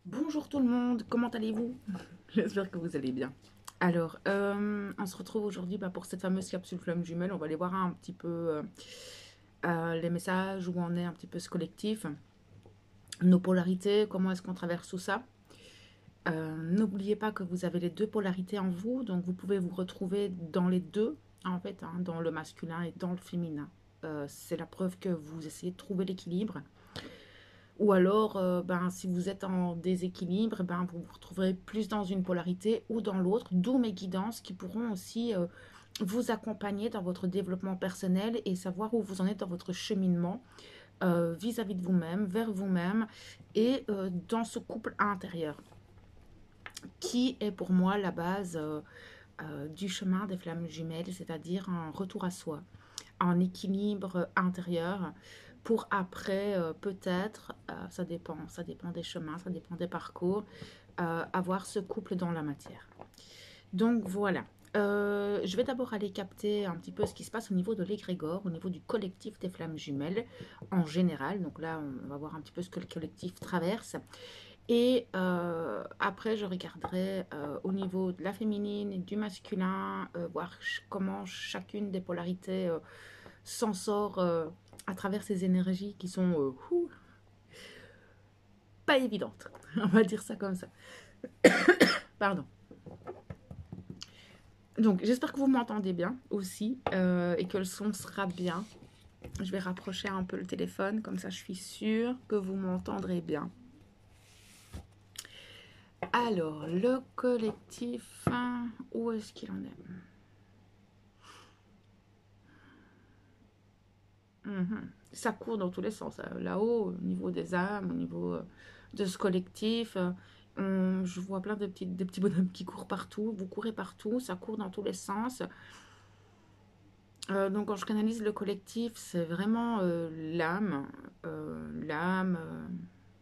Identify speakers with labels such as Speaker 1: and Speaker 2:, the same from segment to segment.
Speaker 1: Bonjour tout le monde, comment allez-vous? J'espère que vous allez bien. Alors, on se retrouve aujourd'hui pour cette fameuse capsule flamme jumelle. On va aller voir un petit peu les messages, où on est un petit peu ce collectif, nos polarités, comment est-ce qu'on traverse tout ça. N'oubliez pas que vous avez les deux polarités en vous, donc vous pouvez vous retrouver dans les deux, en fait, hein, dans le masculin et dans le féminin. C'est la preuve que vous essayez de trouver l'équilibre. Ou alors, si vous êtes en déséquilibre, vous vous retrouverez plus dans une polarité ou dans l'autre, d'où mes guidances qui pourront aussi vous accompagner dans votre développement personnel et savoir où vous en êtes dans votre cheminement vis-à-vis de vous-même, vers vous-même et dans ce couple intérieur qui est pour moi la base du chemin des flammes jumelles, c'est-à-dire un retour à soi, un équilibre intérieur pour après peut-être, ça dépend des chemins, ça dépend des parcours, avoir ce couple dans la matière. Donc voilà. Je vais d'abord aller capter un petit peu ce qui se passe au niveau de l'égrégore, au niveau du collectif des flammes jumelles en général. Donc là, on va voir un petit peu ce que le collectif traverse. Et après, je regarderai au niveau de la féminine et du masculin, voir comment chacune des polarités s'en sort à travers ces énergies qui sont pas évidentes. On va dire ça comme ça. Pardon. Donc, j'espère que vous m'entendez bien aussi et que le son sera bien. Je vais rapprocher un peu le téléphone, comme ça je suis sûre que vous m'entendrez bien. Alors, le collectif, où est-ce qu'il en est? Ça court dans tous les sens. Là-haut, au niveau des âmes, au niveau de ce collectif, je vois plein de petits bonhommes qui courent partout. Vous courez partout, ça court dans tous les sens. Donc, quand je canalise le collectif, c'est vraiment l'âme. L'âme,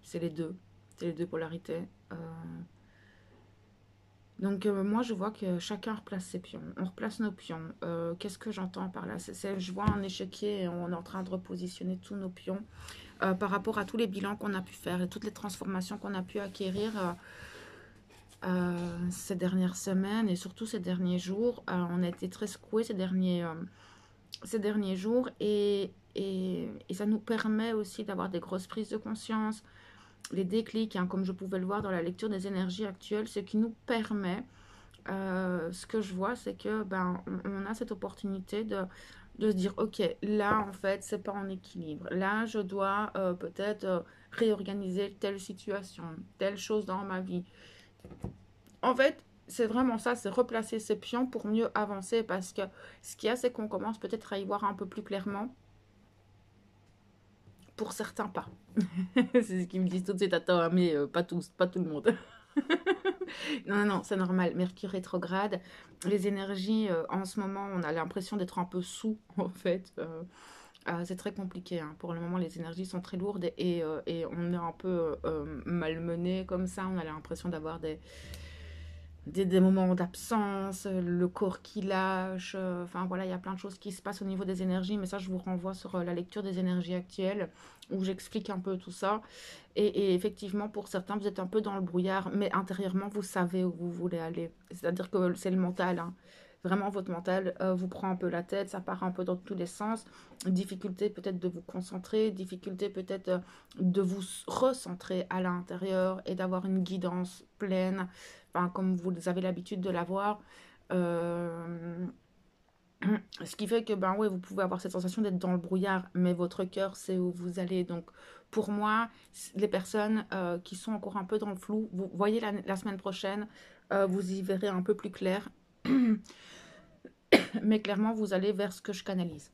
Speaker 1: c'est les deux. C'est les deux polarités. Donc moi je vois que chacun replace ses pions, on replace nos pions. Qu'est-ce que j'entends par là? Je vois un échiquier et on est en train de repositionner tous nos pions par rapport à tous les bilans qu'on a pu faire et toutes les transformations qu'on a pu acquérir ces dernières semaines et surtout ces derniers jours. On a été très secoués ces derniers jours et ça nous permet aussi d'avoir des grosses prises de conscience, les déclics, hein, comme je pouvais le voir dans la lecture des énergies actuelles, ce qui nous permet ce que je vois, c'est que on a cette opportunité de se dire, ok, là en fait, c'est pas en équilibre. Là, je dois peut-être réorganiser telle situation, telle chose dans ma vie. En fait, c'est vraiment ça, c'est replacer ses pions pour mieux avancer parce que ce qu'il y a, c'est qu'on commence peut-être à y voir un peu plus clairement. Pour certains, pas. C'est ce qu'ils me disent tout de suite. Attends, hein, mais pas tous, pas tout le monde. Non, non, non, c'est normal. Mercure rétrograde, les énergies en ce moment, on a l'impression d'être un peu sous, en fait. C'est très compliqué, hein. Pour le moment, les énergies sont très lourdes et on est un peu malmené comme ça. On a l'impression d'avoir des moments d'absence, le corps qui lâche. Enfin voilà, il y a plein de choses qui se passent au niveau des énergies, mais ça, je vous renvoie sur la lecture des énergies actuelles où j'explique un peu tout ça. Et effectivement, pour certains, vous êtes un peu dans le brouillard, mais intérieurement, vous savez où vous voulez aller. C'est-à-dire que c'est le mental, hein. Vraiment, votre mental vous prend un peu la tête, ça part un peu dans tous les sens. Difficulté peut-être de vous concentrer, difficulté peut-être de vous recentrer à l'intérieur et d'avoir une guidance pleine, enfin, comme vous avez l'habitude de l'avoir. Euh, Ce qui fait que, ouais, vous pouvez avoir cette sensation d'être dans le brouillard, mais votre cœur sait où vous allez. Donc, pour moi, les personnes qui sont encore un peu dans le flou, vous voyez la semaine prochaine, vous y verrez un peu plus clair. Mais clairement, vous allez vers ce que je canalise.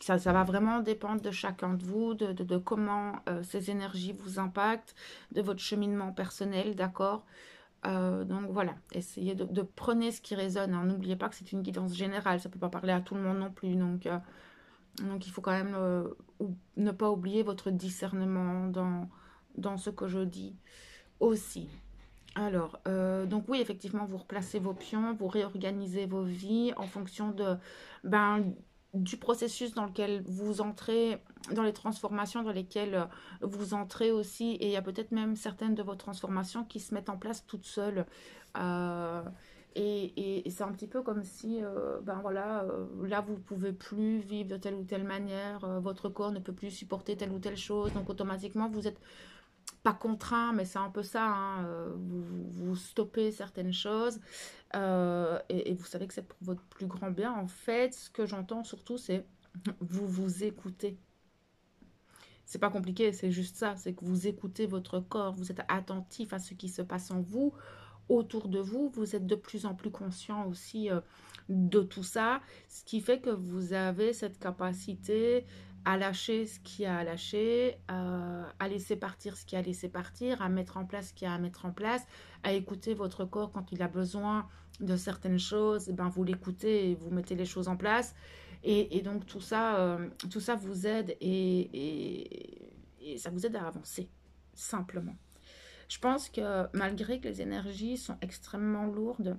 Speaker 1: Ça va vraiment dépendre de chacun de vous, de comment ces énergies vous impactent, de votre cheminement personnel, d'accord. Donc voilà, essayez de prenez ce qui résonne, hein. N'oubliez pas que c'est une guidance générale, ça ne peut pas parler à tout le monde non plus. Donc il faut quand même ne pas oublier votre discernement dans ce que je dis aussi. Alors, donc oui, effectivement, vous replacez vos pions, vous réorganisez vos vies en fonction de, ben, du processus dans lequel vous entrez, dans les transformations dans lesquelles vous entrez aussi, et il y a peut-être même certaines de vos transformations qui se mettent en place toutes seules. Euh, et c'est un petit peu comme si, ben voilà, là vous pouvez plus vivre de telle ou telle manière, votre corps ne peut plus supporter telle ou telle chose, donc automatiquement vous êtes pas contraint, mais c'est un peu ça, hein, vous stoppez certaines choses, et vous savez que c'est pour votre plus grand bien. En fait, ce que j'entends surtout, c'est vous vous écoutez. C'est pas compliqué, c'est juste ça, c'est que vous écoutez votre corps, vous êtes attentif à ce qui se passe en vous, autour de vous, vous êtes de plus en plus conscient aussi de tout ça, ce qui fait que vous avez cette capacité à lâcher ce qu'il y a à lâcher, à laisser partir ce qu'il y a à laisser partir, à mettre en place ce qu'il y a à mettre en place, à écouter votre corps quand il a besoin de certaines choses, et ben vous l'écoutez et vous mettez les choses en place. Et donc tout ça vous aide et ça vous aide à avancer, simplement. Je pense que malgré que les énergies sont extrêmement lourdes,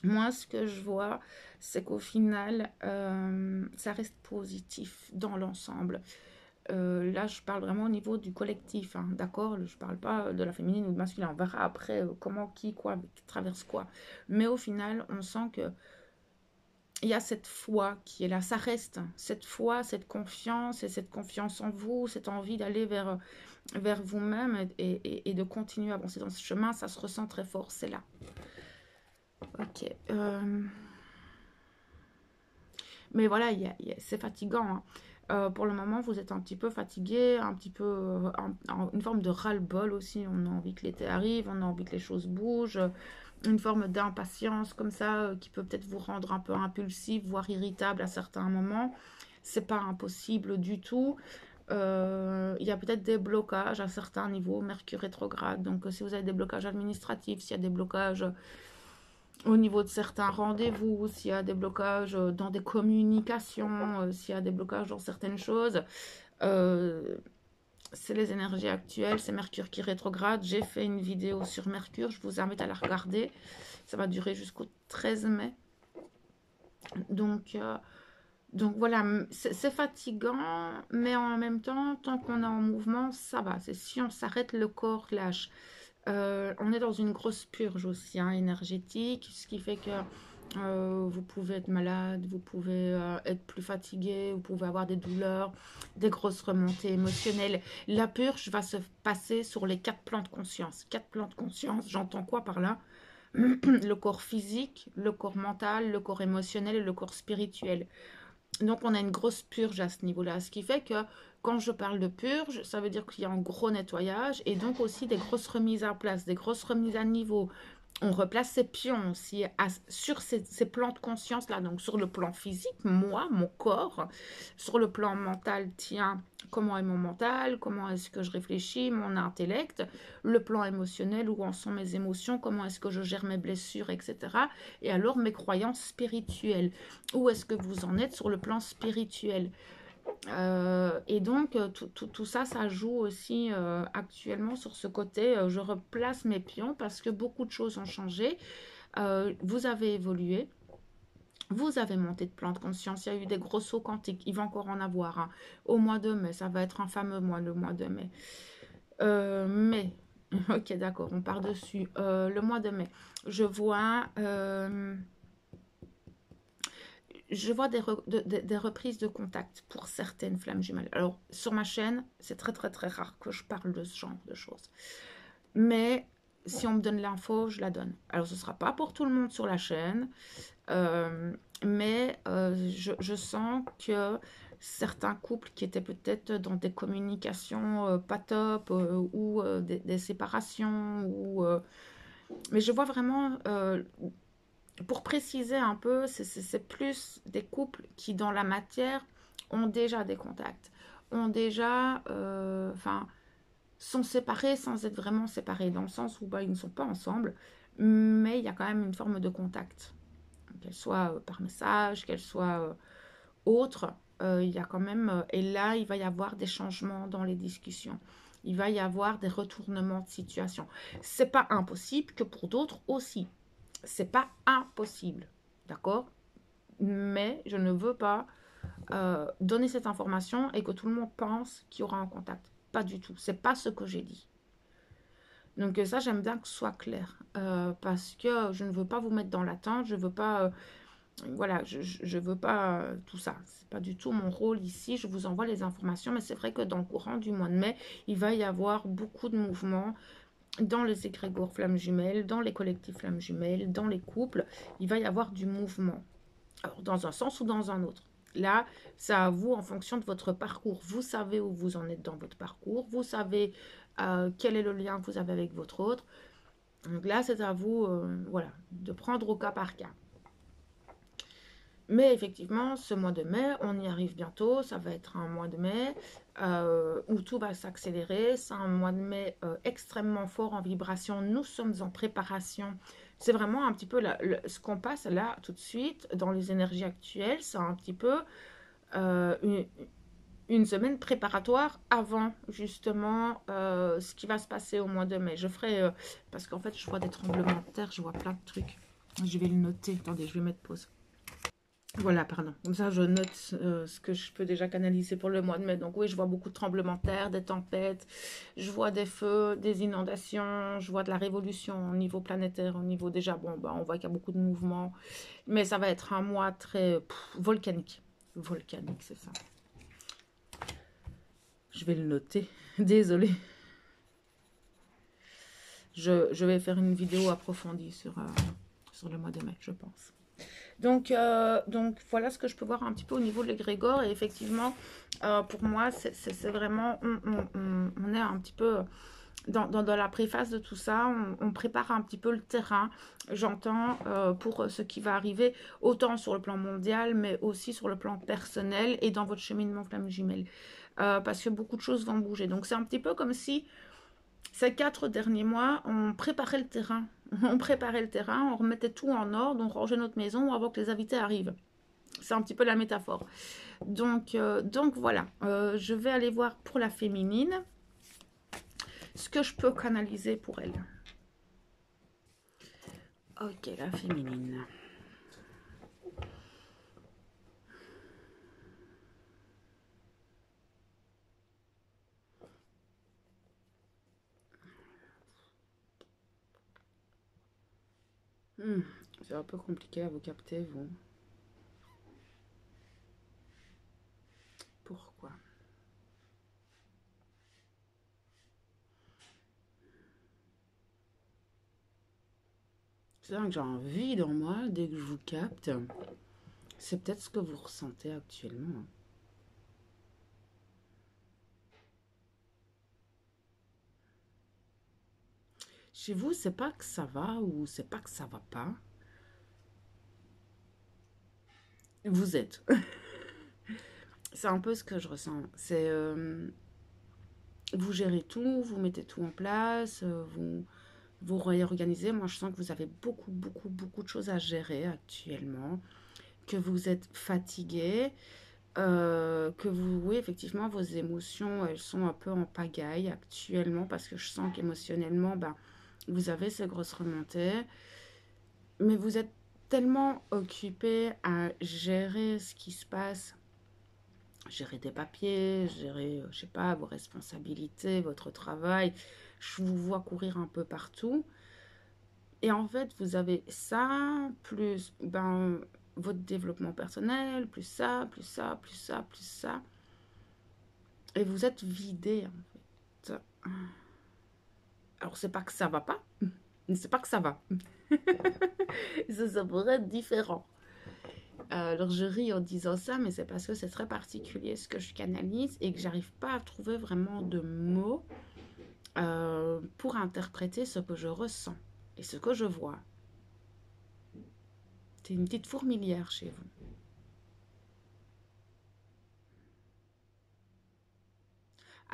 Speaker 1: moi, ce que je vois, c'est qu'au final, ça reste positif dans l'ensemble. Là, je parle vraiment au niveau du collectif, hein, d'accord? Je ne parle pas de la féminine ou de masculin. On verra après comment, qui, quoi, traverse quoi. Mais au final, on sent que il y a cette foi qui est là, ça reste, cette foi, cette confiance, et cette confiance en vous, cette envie d'aller vers vous-même et de continuer à avancer dans ce chemin, ça se ressent très fort, c'est là. Ok. Mais voilà, c'est fatigant, hein. Pour le moment, vous êtes un petit peu fatigué, un petit peu une forme de ras-le-bol aussi. On a envie que l'été arrive, on a envie que les choses bougent, une forme d'impatience comme ça qui peut peut-être vous rendre un peu impulsif, voire irritable à certains moments. C'est pas impossible du tout. Il y a peut-être des blocages à certains niveaux, Mercure rétrograde. Donc, si vous avez des blocages administratifs, s'il y a des blocages au niveau de certains rendez-vous, s'il y a des blocages dans des communications, s'il y a des blocages dans certaines choses, euh, c'est les énergies actuelles, c'est Mercure qui rétrograde. J'ai fait une vidéo sur Mercure, je vous invite à la regarder. Ça va durer jusqu'au 13 mai. Donc, euh, donc voilà, c'est fatigant, mais en même temps, tant qu'on est en mouvement, ça va. C'est si on s'arrête, le corps lâche. On est dans une grosse purge aussi, hein, énergétique, ce qui fait que vous pouvez être malade, vous pouvez être plus fatigué, vous pouvez avoir des douleurs, des grosses remontées émotionnelles. La purge va se passer sur les 4 plans de conscience. 4 plans de conscience, j'entends quoi par là? Le corps physique, le corps mental, le corps émotionnel et le corps spirituel. Donc on a une grosse purge à ce niveau-là, ce qui fait que quand je parle de purge, ça veut dire qu'il y a un gros nettoyage et donc aussi des grosses remises à place, des grosses remises à niveau. On replace ses pions aussi sur ces plans de conscience-là, donc sur le plan physique, moi, mon corps, sur le plan mental, tiens, comment est mon mental, comment est-ce que je réfléchis, mon intellect, le plan émotionnel, où en sont mes émotions, comment est-ce que je gère mes blessures, etc. Et alors mes croyances spirituelles, où est-ce que vous en êtes sur le plan spirituel? Et donc, tout ça, ça joue aussi actuellement sur ce côté. Je replace mes pions parce que beaucoup de choses ont changé. Vous avez évolué. Vous avez monté de plan de conscience. Il y a eu des gros sauts quantiques. Il va encore en avoir, hein. Au mois de mai, ça va être un fameux mois, le mois de mai. Mai. Ok, d'accord, on part dessus. Le mois de mai. Je vois... je vois des reprises de contact pour certaines flammes jumelles. Alors, sur ma chaîne, c'est très très très rare que je parle de ce genre de choses. Mais si on me donne l'info, je la donne. Alors, ce ne sera pas pour tout le monde sur la chaîne, mais je sens que certains couples qui étaient peut-être dans des communications pas top ou des séparations, mais je vois vraiment pour préciser un peu, c'est plus des couples qui, dans la matière, ont déjà des contacts, ont déjà, enfin, sont séparés sans être vraiment séparés, dans le sens où bah, ils ne sont pas ensemble, mais il y a quand même une forme de contact, qu'elle soit par message, qu'elle soit autre, il y a quand même, et là, il va y avoir des changements dans les discussions. Il va y avoir des retournements de situation. C'est pas impossible que pour d'autres aussi, c'est pas impossible, d'accord? Mais je ne veux pas donner cette information et que tout le monde pense qu'il y aura un contact. Pas du tout. C'est pas ce que j'ai dit. Donc ça, j'aime bien que ce soit clair. Parce que je ne veux pas vous mettre dans l'attente. Je veux pas... voilà, je veux pas tout ça. C'est pas du tout mon rôle ici. Je vous envoie les informations. Mais c'est vrai que dans le courant du mois de mai, il va y avoir beaucoup de mouvements dans les égrégores flammes jumelles, dans les collectifs flammes jumelles, dans les couples. Il va y avoir du mouvement. Alors, dans un sens ou dans un autre. Là, c'est à vous en fonction de votre parcours. Vous savez où vous en êtes dans votre parcours. Vous savez quel est le lien que vous avez avec votre autre. Donc là, c'est à vous voilà, de prendre au cas par cas. Mais effectivement, ce mois de mai, on y arrive bientôt. Ça va être un mois de mai où tout va s'accélérer. C'est un mois de mai extrêmement fort en vibration. Nous sommes en préparation. C'est vraiment un petit peu ce qu'on passe là tout de suite dans les énergies actuelles. C'est un petit peu une semaine préparatoire avant justement ce qui va se passer au mois de mai. Je ferai, parce qu'en fait, je vois des tremblements de terre, je vois plein de trucs. Je vais le noter. Attendez, je vais mettre pause. Voilà, pardon. Comme ça, je note ce que je peux déjà canaliser pour le mois de mai. Donc oui, je vois beaucoup de tremblements de terre, des tempêtes, je vois des feux, des inondations, je vois de la révolution au niveau planétaire, au niveau déjà, bon, bah, on voit qu'il y a beaucoup de mouvements. Mais ça va être un mois très volcanique. Volcanique, c'est ça. Je vais le noter. Désolée. Je vais faire une vidéo approfondie sur le mois de mai, je pense. Donc voilà ce que je peux voir un petit peu au niveau de l'égrégore. Et effectivement, pour moi, c'est vraiment, on est un petit peu dans la préface de tout ça. On prépare un petit peu le terrain, j'entends, pour ce qui va arriver, autant sur le plan mondial, mais aussi sur le plan personnel et dans votre cheminement flamme jumelle. Parce que beaucoup de choses vont bouger. Donc c'est un petit peu comme si ces 4 derniers mois, on préparait le terrain. On préparait le terrain, on remettait tout en ordre, on rangeait notre maison avant que les invités arrivent. C'est un petit peu la métaphore. Donc voilà, je vais aller voir pour la féminine ce que je peux canaliser pour elle. Ok, la féminine. C'est un peu compliqué à vous capter, vous. Pourquoi? C'est vrai que j'ai envie dans moi, dès que je vous capte, c'est peut-être ce que vous ressentez actuellement. Chez vous, c'est pas que ça va ou c'est pas que ça va pas. Vous êtes. C'est un peu ce que je ressens. C'est vous gérez tout, vous mettez tout en place, vous réorganisez. Moi, je sens que vous avez beaucoup de choses à gérer actuellement, que vous êtes fatigué, que vous, oui, effectivement, vos émotions, elles sont un peu en pagaille actuellement parce que je sens qu'émotionnellement, ben, vous avez ces grosses remontées, mais vous êtes tellement occupé à gérer ce qui se passe, gérer des papiers, gérer, je sais pas, vos responsabilités, votre travail. Je vous vois courir un peu partout. Et en fait, vous avez ça, plus ben, votre développement personnel, plus ça, plus ça, plus ça, plus ça. Et vous êtes vidé, en fait. Alors, c'est pas que ça va pas, c'est pas que ça va. Ça pourrait être différent. Alors je ris en disant ça, mais c'est parce que c'est très particulier ce que je canalise et que j'arrive pas à trouver vraiment de mots pour interpréter ce que je ressens et ce que je vois. C'est une petite fourmilière chez vous.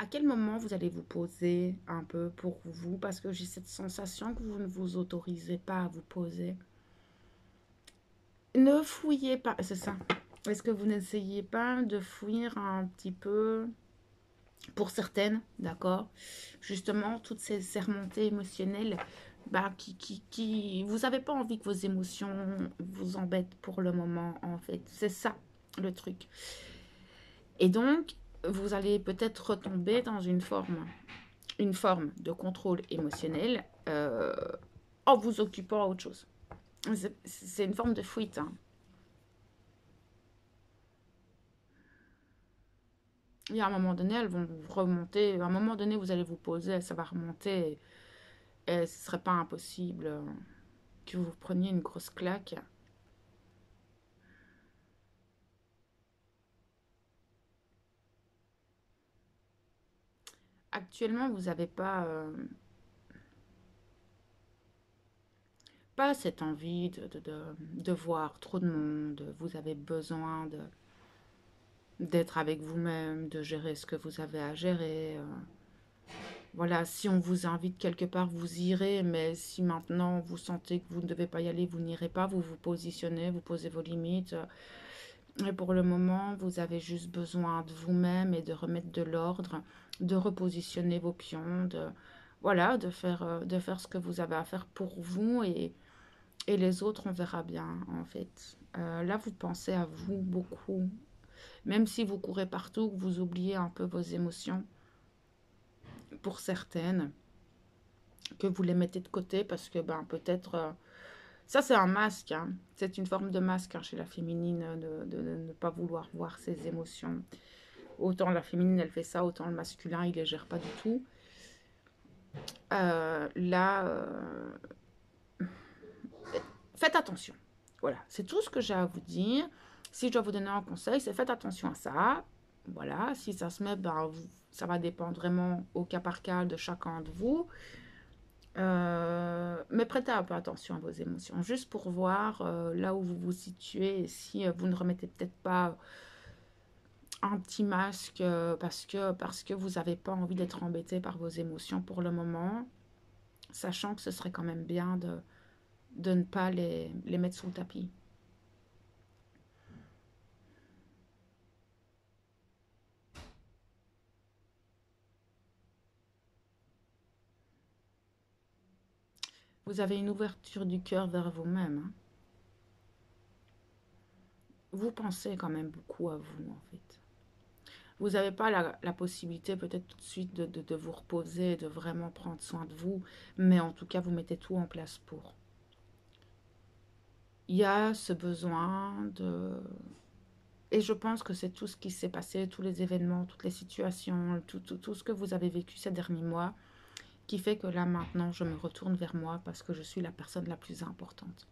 Speaker 1: À quel moment vous allez vous poser un peu pour vous? Parce que j'ai cette sensation que vous ne vous autorisez pas à vous poser. Ne fouillez pas, c'est ça. Est-ce que vous n'essayez pas de fouiller un petit peu pour certaines, d'accord? Justement, toutes ces remontées émotionnelles, bah, vous n'avez pas envie que vos émotions vous embêtent pour le moment, en fait. C'est ça, le truc. Et donc, vous allez peut-être retomber dans une forme de contrôle émotionnel en vous occupant à autre chose. C'est une forme de fuite. Hein. Et à un moment donné, elles vont remonter. À un moment donné, vous allez vous poser, ça va remonter. Et ce ne serait pas impossible que vous preniez une grosse claque. Actuellement, vous n'avez pas cette envie de voir trop de monde. Vous avez besoin d'être avec vous-même, de gérer ce que vous avez à gérer. Voilà, si on vous invite quelque part, vous irez, mais si maintenant vous sentez que vous ne devez pas y aller, vous n'irez pas, vous vous positionnez, vous posez vos limites. Et pour le moment, vous avez juste besoin de vous-même et de remettre de l'ordre, de repositionner vos pions, voilà, de faire ce que vous avez à faire pour vous et les autres, on verra bien en fait. Là, vous pensez à vous beaucoup, même si vous courez partout, que vous oubliez un peu vos émotions, pour certaines, que vous les mettez de côté parce que ben peut-être ça c'est un masque, hein. C'est une forme de masque hein, chez la féminine de ne pas vouloir voir ses émotions. Autant la féminine elle fait ça, autant le masculin il les gère pas du tout. Là, faites attention. Voilà, c'est tout ce que j'ai à vous dire. Si je dois vous donner un conseil, c'est faites attention à ça. Voilà, si ça se met, ben, ça va dépendre vraiment au cas par cas de chacun de vous. Mais prêtez un peu attention à vos émotions, juste pour voir là où vous vous situez et si vous ne remettez peut-être pas un petit masque parce que vous n'avez pas envie d'être embêté par vos émotions pour le moment, sachant que ce serait quand même bien de ne pas les mettre sous le tapis. Vous avez une ouverture du cœur vers vous-même. Hein. Vous pensez quand même beaucoup à vous, en fait. Vous n'avez pas la possibilité peut-être tout de suite de vous reposer, de vraiment prendre soin de vous, mais en tout cas, vous mettez tout en place pour. Il y a ce besoin de... Et je pense que c'est tout ce qui s'est passé, tous les événements, toutes les situations, tout ce que vous avez vécu ces derniers mois, qui fait que là maintenant, je me retourne vers moi parce que je suis la personne la plus importante.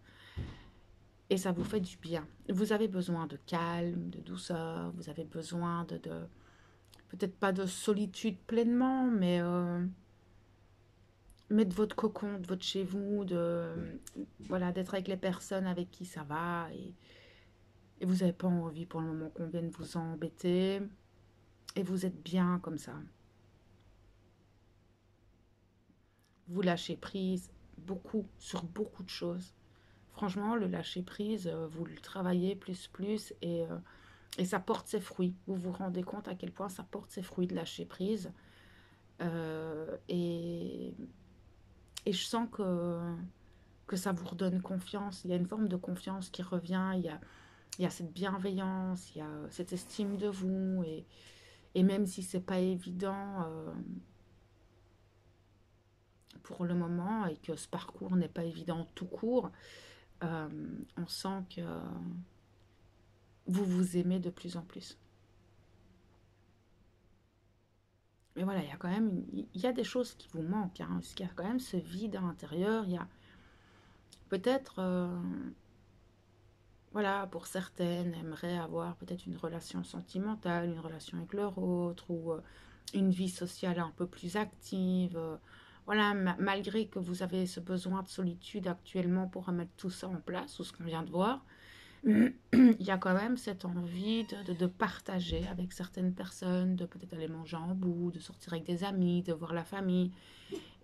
Speaker 1: Et ça vous fait du bien. Vous avez besoin de calme, de douceur, vous avez besoin de peut-être pas de solitude pleinement, mais de votre cocon, de votre chez vous, voilà, d'être avec les personnes avec qui ça va. Et vous n'avez pas envie pour le moment qu'on vienne vous embêter. Et vous êtes bien comme ça. Vous lâchez prise beaucoup, sur beaucoup de choses. Franchement, le lâcher prise, vous le travaillez plus et ça porte ses fruits. Vous vous rendez compte à quel point ça porte ses fruits de lâcher prise. Euh, et, et je sens que ça vous redonne confiance. Il y a une forme de confiance qui revient. Il y a cette bienveillance, il y a cette estime de vous. Et même si c'est pas évident pour le moment et que ce parcours n'est pas évident tout court, euh, on sent que vous vous aimez de plus en plus. Mais voilà, il y a quand même il y a des choses qui vous manquent. Hein, parce qu'il y a quand même ce vide à l'intérieur. Il y a peut-être, voilà, pour certaines, aimeraient avoir peut-être une relation sentimentale, une relation avec leur autre, ou une vie sociale un peu plus active. Voilà, malgré que vous avez ce besoin de solitude actuellement pour remettre tout ça en place, ou ce qu'on vient de voir, il y a quand même cette envie de partager avec certaines personnes, de peut-être aller manger en bout, de sortir avec des amis, de voir la famille.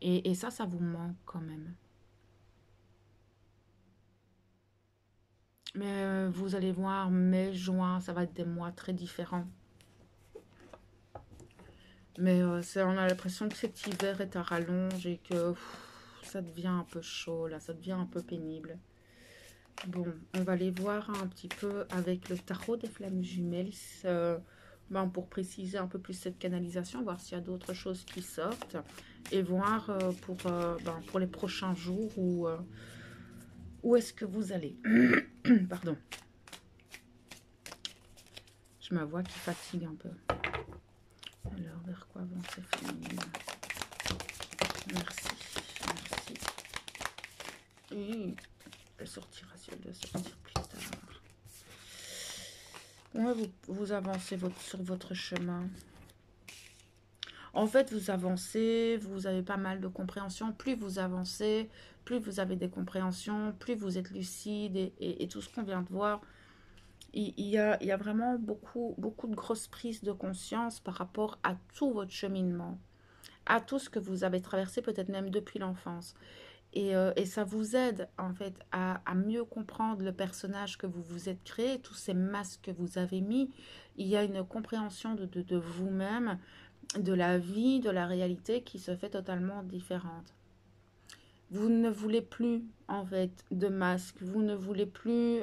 Speaker 1: Et ça vous manque quand même. Mais vous allez voir, mai, juin, ça va être des mois très différents. Mais on a l'impression que cet hiver est à rallonge et que ça devient un peu chaud, là, ça devient un peu pénible. Bon, on va aller voir un petit peu avec le tarot des flammes jumelles. ben, pour préciser un peu plus cette canalisation, voir s'il y a d'autres choses qui sortent et voir ben, pour les prochains jours où est-ce que vous allez. Pardon. Je ma voix qui fatigue un peu. Alors, vers quoi avancer féminine? Merci. Merci. Et elle sortira si elle doit sortir plus tard. Ouais, vous avancez sur votre chemin. En fait, vous avancez, vous avez pas mal de compréhension. Plus vous avancez, plus vous avez des compréhensions, plus vous êtes lucide et tout ce qu'on vient de voir. Il y a vraiment beaucoup de grosses prises de conscience par rapport à tout votre cheminement, à tout ce que vous avez traversé, peut-être même depuis l'enfance. Et ça vous aide en fait à mieux comprendre le personnage que vous vous êtes créé, tous ces masques que vous avez mis. Il y a une compréhension de vous-même, de la vie, de la réalité qui se fait totalement différente. Vous ne voulez plus en fait de masque, vous ne voulez plus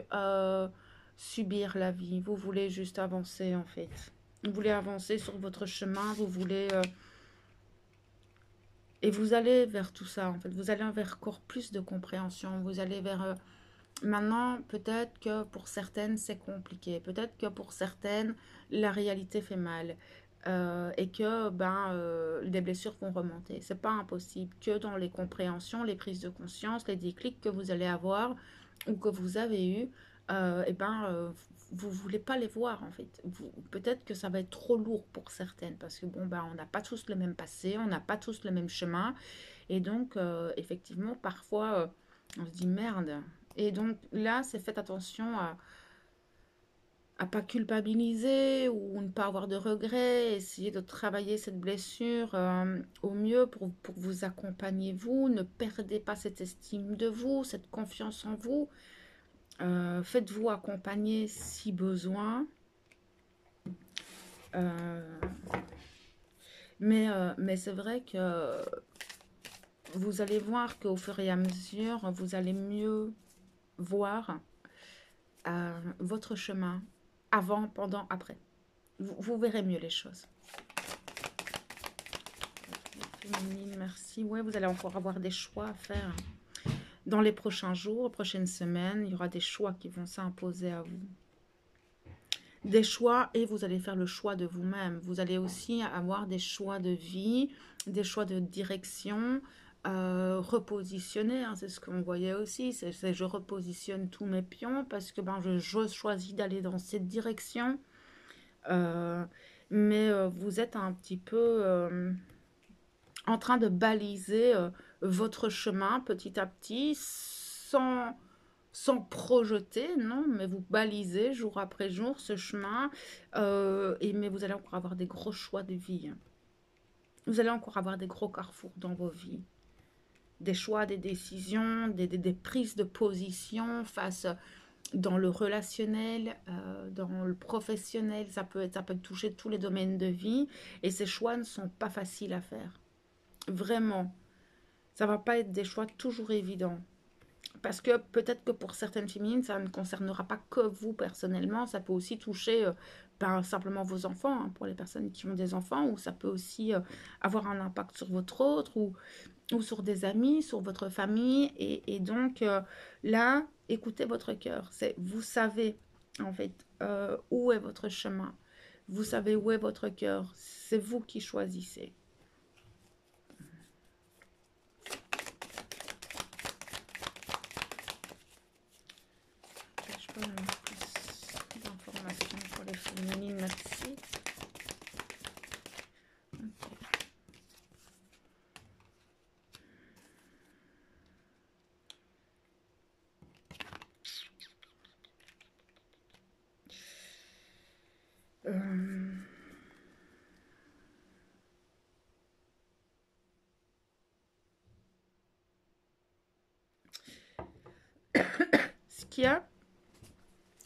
Speaker 1: subir la vie, vous voulez juste avancer en fait. Vous voulez avancer sur votre chemin, vous voulez... et vous allez vers tout ça en fait, vous allez vers encore plus de compréhension, vous allez vers... maintenant, peut-être que pour certaines, c'est compliqué. Peut-être que pour certaines, la réalité fait mal. Et que des blessures vont remonter. C'est pas impossible que dans les compréhensions, les prises de conscience, les déclics que vous allez avoir ou que vous avez eu, vous voulez pas les voir en fait. Peut-être que ça va être trop lourd pour certaines parce que bon on n'a pas tous le même passé, on n'a pas tous le même chemin et donc effectivement parfois on se dit merde. Et donc là, c'est faites attention à pas culpabiliser ou ne pas avoir de regrets, essayer de travailler cette blessure au mieux pour vous accompagner vous, ne perdez pas cette estime de vous, cette confiance en vous, faites-vous accompagner si besoin, euh, mais c'est vrai que vous allez voir qu'au fur et à mesure, vous allez mieux voir votre chemin avant, pendant, après. Vous verrez mieux les choses. Féminine, merci. Ouais, vous allez encore avoir des choix à faire. Dans les prochains jours, prochaines semaines, il y aura des choix qui vont s'imposer à vous. Des choix et vous allez faire le choix de vous-même. Vous allez aussi avoir des choix de vie, des choix de direction, repositionner. Hein, c'est ce qu'on voyait aussi. C'est je repositionne tous mes pions parce que je choisis d'aller dans cette direction. Mais vous êtes un petit peu en train de baliser votre chemin petit à petit sans projeter, non, mais vous balisez jour après jour ce chemin, mais vous allez encore avoir des gros choix de vie. Vous allez encore avoir des gros carrefours dans vos vies. Des choix, des décisions, des prises de position face dans le relationnel, dans le professionnel. Ça peut toucher tous les domaines de vie. Et ces choix ne sont pas faciles à faire. Vraiment. Ça ne va pas être des choix toujours évidents. Parce que peut-être que pour certaines féminines, ça ne concernera pas que vous personnellement, ça peut aussi toucher simplement vos enfants, hein, pour les personnes qui ont des enfants, ou ça peut aussi avoir un impact sur votre autre, ou sur des amis, sur votre famille, et donc là, écoutez votre cœur, vous savez en fait où est votre chemin, vous savez où est votre cœur, c'est vous qui choisissez. Plus d'informations pour les féminines, merci. Ce qu'il y a,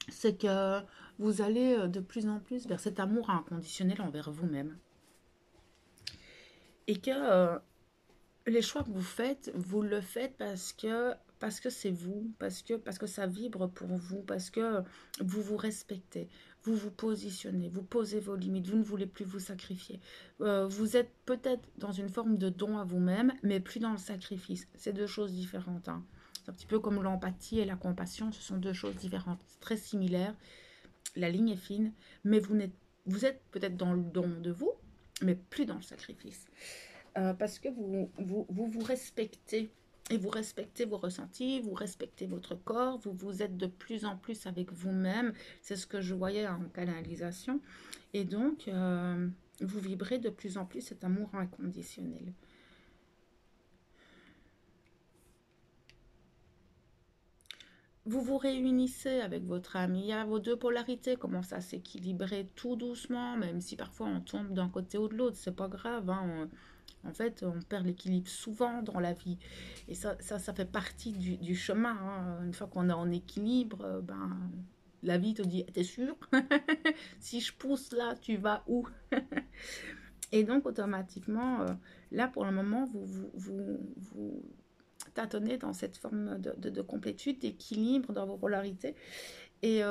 Speaker 1: c'est que vous allez de plus en plus vers cet amour inconditionnel envers vous-même. Et que les choix que vous le faites parce que c'est vous, parce que ça vibre pour vous, parce que vous vous respectez. vous vous positionnez, vous posez vos limites, vous ne voulez plus vous sacrifier. Vous êtes peut-être dans une forme de don à vous-même, mais plus dans le sacrifice. C'est deux choses différentes, hein. C'est un petit peu comme l'empathie et la compassion, ce sont deux choses différentes. C'est très similaire, la ligne est fine, mais vous êtes peut-être dans le don de vous, mais plus dans le sacrifice. Parce que vous respectez, et vous respectez vos ressentis, vous respectez votre corps, vous êtes de plus en plus avec vous-même. C'est ce que je voyais en canalisation. Et donc, vous vibrez de plus en plus cet amour inconditionnel. Vous vous réunissez avec votre ami, il y a vos deux polarités commencent à s'équilibrer tout doucement, même si parfois on tombe d'un côté ou de l'autre, c'est pas grave, hein. En fait, on perd l'équilibre souvent dans la vie. Et ça fait partie du chemin, hein. Une fois qu'on est en équilibre, ben, la vie te dit, t'es sûr? Si je pousse là, tu vas où? Et donc, automatiquement, là, pour le moment, vous tâtonnez dans cette forme de complétude, d'équilibre dans vos polarités. Et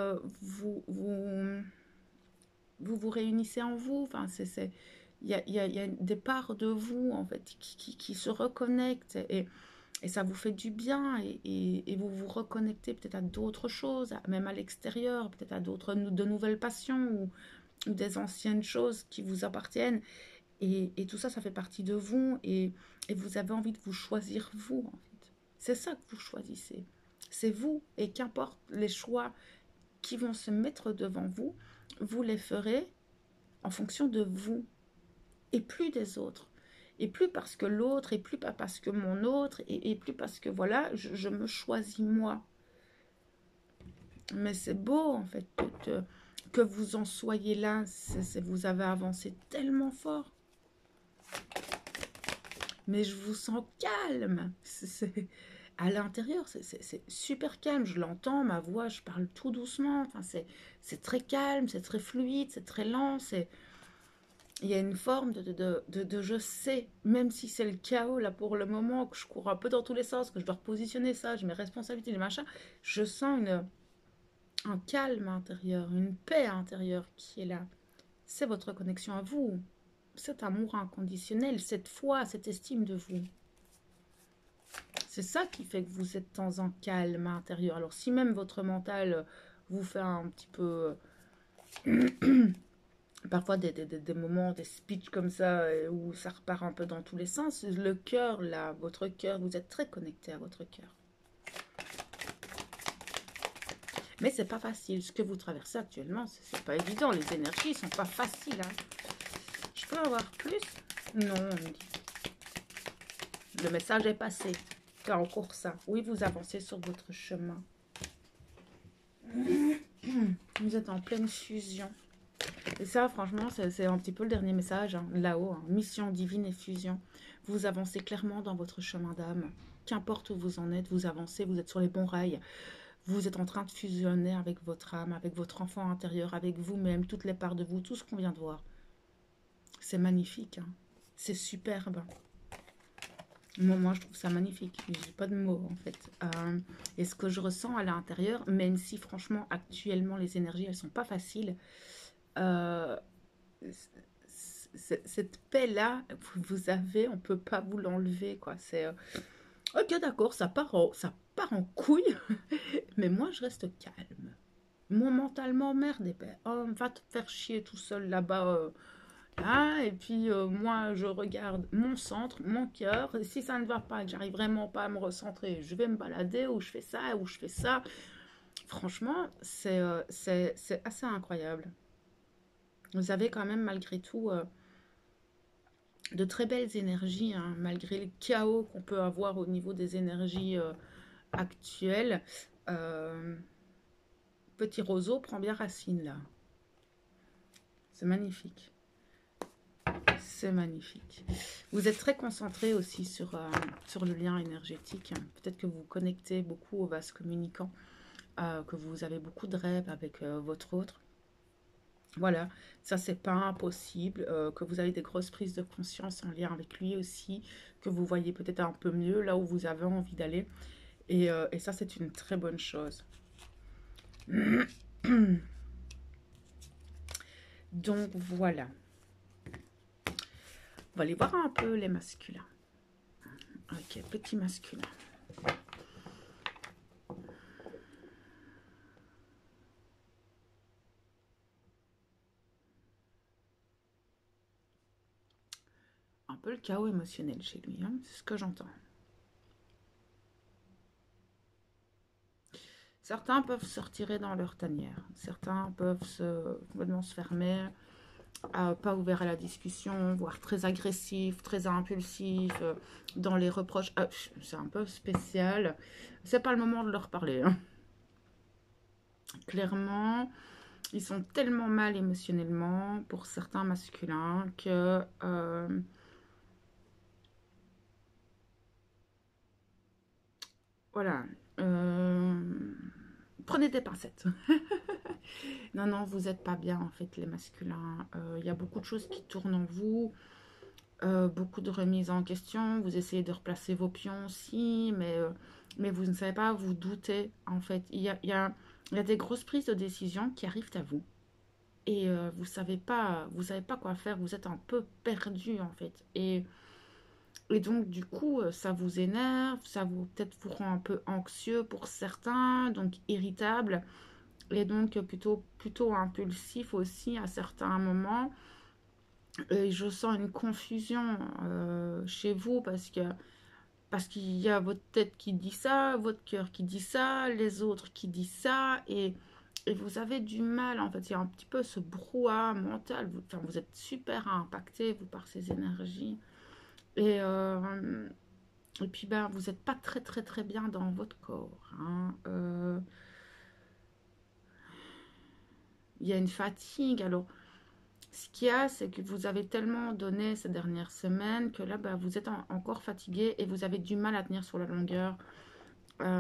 Speaker 1: vous réunissez en vous. Enfin, il y a des parts de vous, en fait, qui se reconnectent. Et ça vous fait du bien. Et vous vous reconnectez peut-être à d'autres choses, même à l'extérieur, peut-être à de nouvelles passions ou des anciennes choses qui vous appartiennent. Et tout ça, ça fait partie de vous. Et vous avez envie de vous choisir vous, en fait. C'est ça que vous choisissez. C'est vous. Et qu'importe les choix qui vont se mettre devant vous, vous les ferez en fonction de vous et plus des autres. Et plus parce que l'autre, et plus pas parce que mon autre, et plus parce que voilà, je me choisis moi. Mais c'est beau en fait que vous en soyez là. Vous avez avancé tellement fort. Mais je vous sens calme. À l'intérieur, c'est super calme. Je l'entends, ma voix, je parle tout doucement. Enfin, c'est très calme, c'est très fluide, c'est très lent. Il y a une forme de je sais, même si c'est le chaos là pour le moment, que je cours un peu dans tous les sens, que je dois repositionner ça, j'ai mes responsabilités, les machins. Je sens un calme intérieur, une paix intérieure qui est là. C'est votre connexion à vous. Cet amour inconditionnel, cette foi, cette estime de vous. C'est ça qui fait que vous êtes dans un calme intérieur. Alors si même votre mental vous fait un petit peu... parfois des moments, des speeches comme ça, où ça repart un peu dans tous les sens, le cœur, là, votre cœur, vous êtes très connecté à votre cœur. Mais c'est pas facile. Ce que vous traversez actuellement, c'est pas évident. Les énergies sont pas faciles, hein. Je peux avoir plus? Non, on me dit. Le message est passé. C'est en cours ça. Oui, vous avancez sur votre chemin. Vous êtes en pleine fusion. Et ça, franchement, c'est un petit peu le dernier message, hein, là-haut. Hein. Mission divine et fusion. Vous avancez clairement dans votre chemin d'âme. Qu'importe où vous en êtes, vous avancez, vous êtes sur les bons rails. Vous êtes en train de fusionner avec votre âme, avec votre enfant intérieur, avec vous-même, toutes les parts de vous, tout ce qu'on vient de voir. C'est magnifique, hein. C'est superbe. Moi, je trouve ça magnifique. Je n'ai pas de mots, en fait. Et ce que je ressens à l'intérieur, même si, franchement, actuellement, les énergies, elles sont pas faciles, cette paix-là, vous avez, on peut pas vous l'enlever, quoi. C'est... ok, d'accord, ça part en couille, mais moi, je reste calme. Moi, mentalement, merde, oh, va te faire chier tout seul là-bas, là, et puis moi, je regarde mon centre, mon cœur, et si ça ne va pas, que j'arrive vraiment pas à me recentrer, je vais me balader, ou je fais ça, ou je fais ça. Franchement, c'est assez incroyable. Vous avez quand même, malgré tout, de très belles énergies, hein, malgré le chaos qu'on peut avoir au niveau des énergies actuelles. Petit roseau prend bien racine, là. C'est magnifique. C'est magnifique. Vous êtes très concentré aussi sur le lien énergétique. Peut-être que vous connectez beaucoup au vase communicant, que vous avez beaucoup de rêves avec votre autre. Voilà, ça c'est pas impossible, que vous avez des grosses prises de conscience en lien avec lui aussi, que vous voyez peut-être un peu mieux là où vous avez envie d'aller. Et ça c'est une très bonne chose. Donc voilà. On va aller voir un peu les masculins. Ok, petit masculin. Un peu le chaos émotionnel chez lui, hein, c'est ce que j'entends. Certains peuvent se retirer dans leur tanière. Certains peuvent complètement se fermer, pas ouvert à la discussion, voire très agressif, très impulsif, dans les reproches. C'est un peu spécial. C'est pas le moment de leur parler, hein. Clairement, ils sont tellement mal émotionnellement pour certains masculins que voilà. Prenez des pincettes. Non, non, vous n'êtes pas bien en fait les masculins. Il y a beaucoup de choses qui tournent en vous. Beaucoup de remises en question. Vous essayez de replacer vos pions aussi, mais vous ne savez pas, vous doutez en fait. Il y a des grosses prises de décision qui arrivent à vous. Et vous savez pas quoi faire. Vous êtes un peu perdu en fait. Et donc du coup, ça vous énerve, ça vous peut-être vous rend un peu anxieux pour certains, donc irritable. Et donc plutôt impulsif aussi à certains moments. Et je sens une confusion chez vous parce qu'il y a votre tête qui dit ça, votre cœur qui dit ça, les autres qui disent ça, et vous avez du mal, en fait, il y a un petit peu ce brouhaha mental, vous êtes super impacté, vous, par ces énergies, et, euh, et puis ben, vous n'êtes pas très très très bien dans votre corps, hein. Il y a une fatigue, alors ce qu'il y a, c'est que vous avez tellement donné ces dernières semaines que là, bah, vous êtes encore fatigué et vous avez du mal à tenir sur la longueur.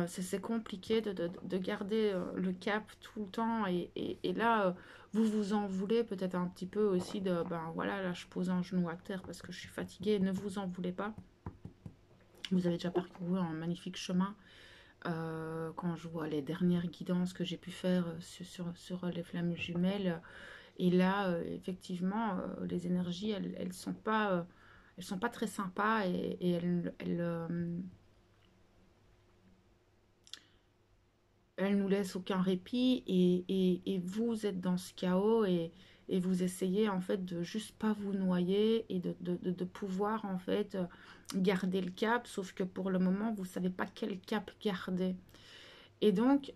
Speaker 1: C'est compliqué de garder le cap tout le temps. Et là, vous vous en voulez peut-être un petit peu aussi de, ben voilà, là, je pose un genou à terre parce que je suis fatiguée. Ne vous en voulez pas. Vous avez déjà parcouru un magnifique chemin. Quand je vois les dernières guidances que j'ai pu faire sur les flammes jumelles, et là, effectivement, les énergies, elles sont pas très sympas et elles nous laissent aucun répit et vous êtes dans ce chaos et vous essayez en fait de juste pas vous noyer et de pouvoir en fait garder le cap, sauf que pour le moment, vous savez pas quel cap garder. Et donc,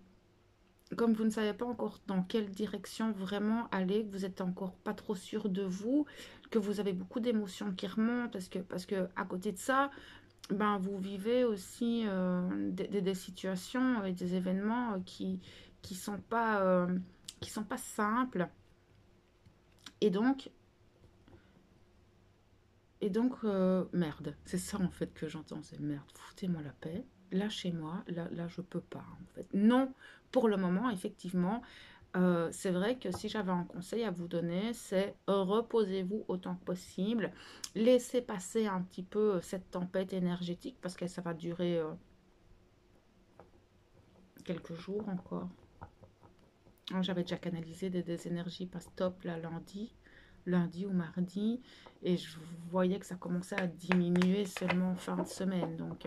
Speaker 1: comme vous ne savez pas encore dans quelle direction vraiment aller, que vous êtes encore pas trop sûr de vous, que vous avez beaucoup d'émotions qui remontent, parce que à côté de ça, ben, vous vivez aussi des situations et des événements qui sont pas simples. Et donc, merde, c'est ça en fait que j'entends, c'est merde, foutez-moi la paix, lâchez-moi, là je peux pas en fait. Non, pour le moment, effectivement, c'est vrai que si j'avais un conseil à vous donner, c'est reposez-vous autant que possible, laissez passer un petit peu cette tempête énergétique parce que ça va durer quelques jours encore. J'avais déjà canalisé des énergies pas stop là lundi ou mardi, et je voyais que ça commençait à diminuer seulement en fin de semaine. Donc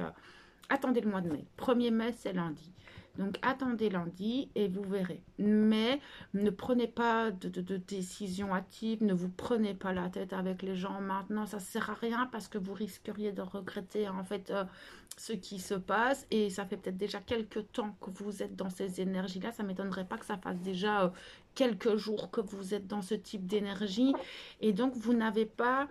Speaker 1: attendez le mois de mai. 1er mai, c'est lundi. Donc attendez lundi et vous verrez. Mais ne prenez pas de décision hâtive, ne vous prenez pas la tête avec les gens maintenant, ça ne sert à rien parce que vous risqueriez de regretter en fait ce qui se passe. Et ça fait peut-être déjà quelques temps que vous êtes dans ces énergies-là. Ça ne m'étonnerait pas que ça fasse déjà quelques jours que vous êtes dans ce type d'énergie. Et donc vous n'avez pas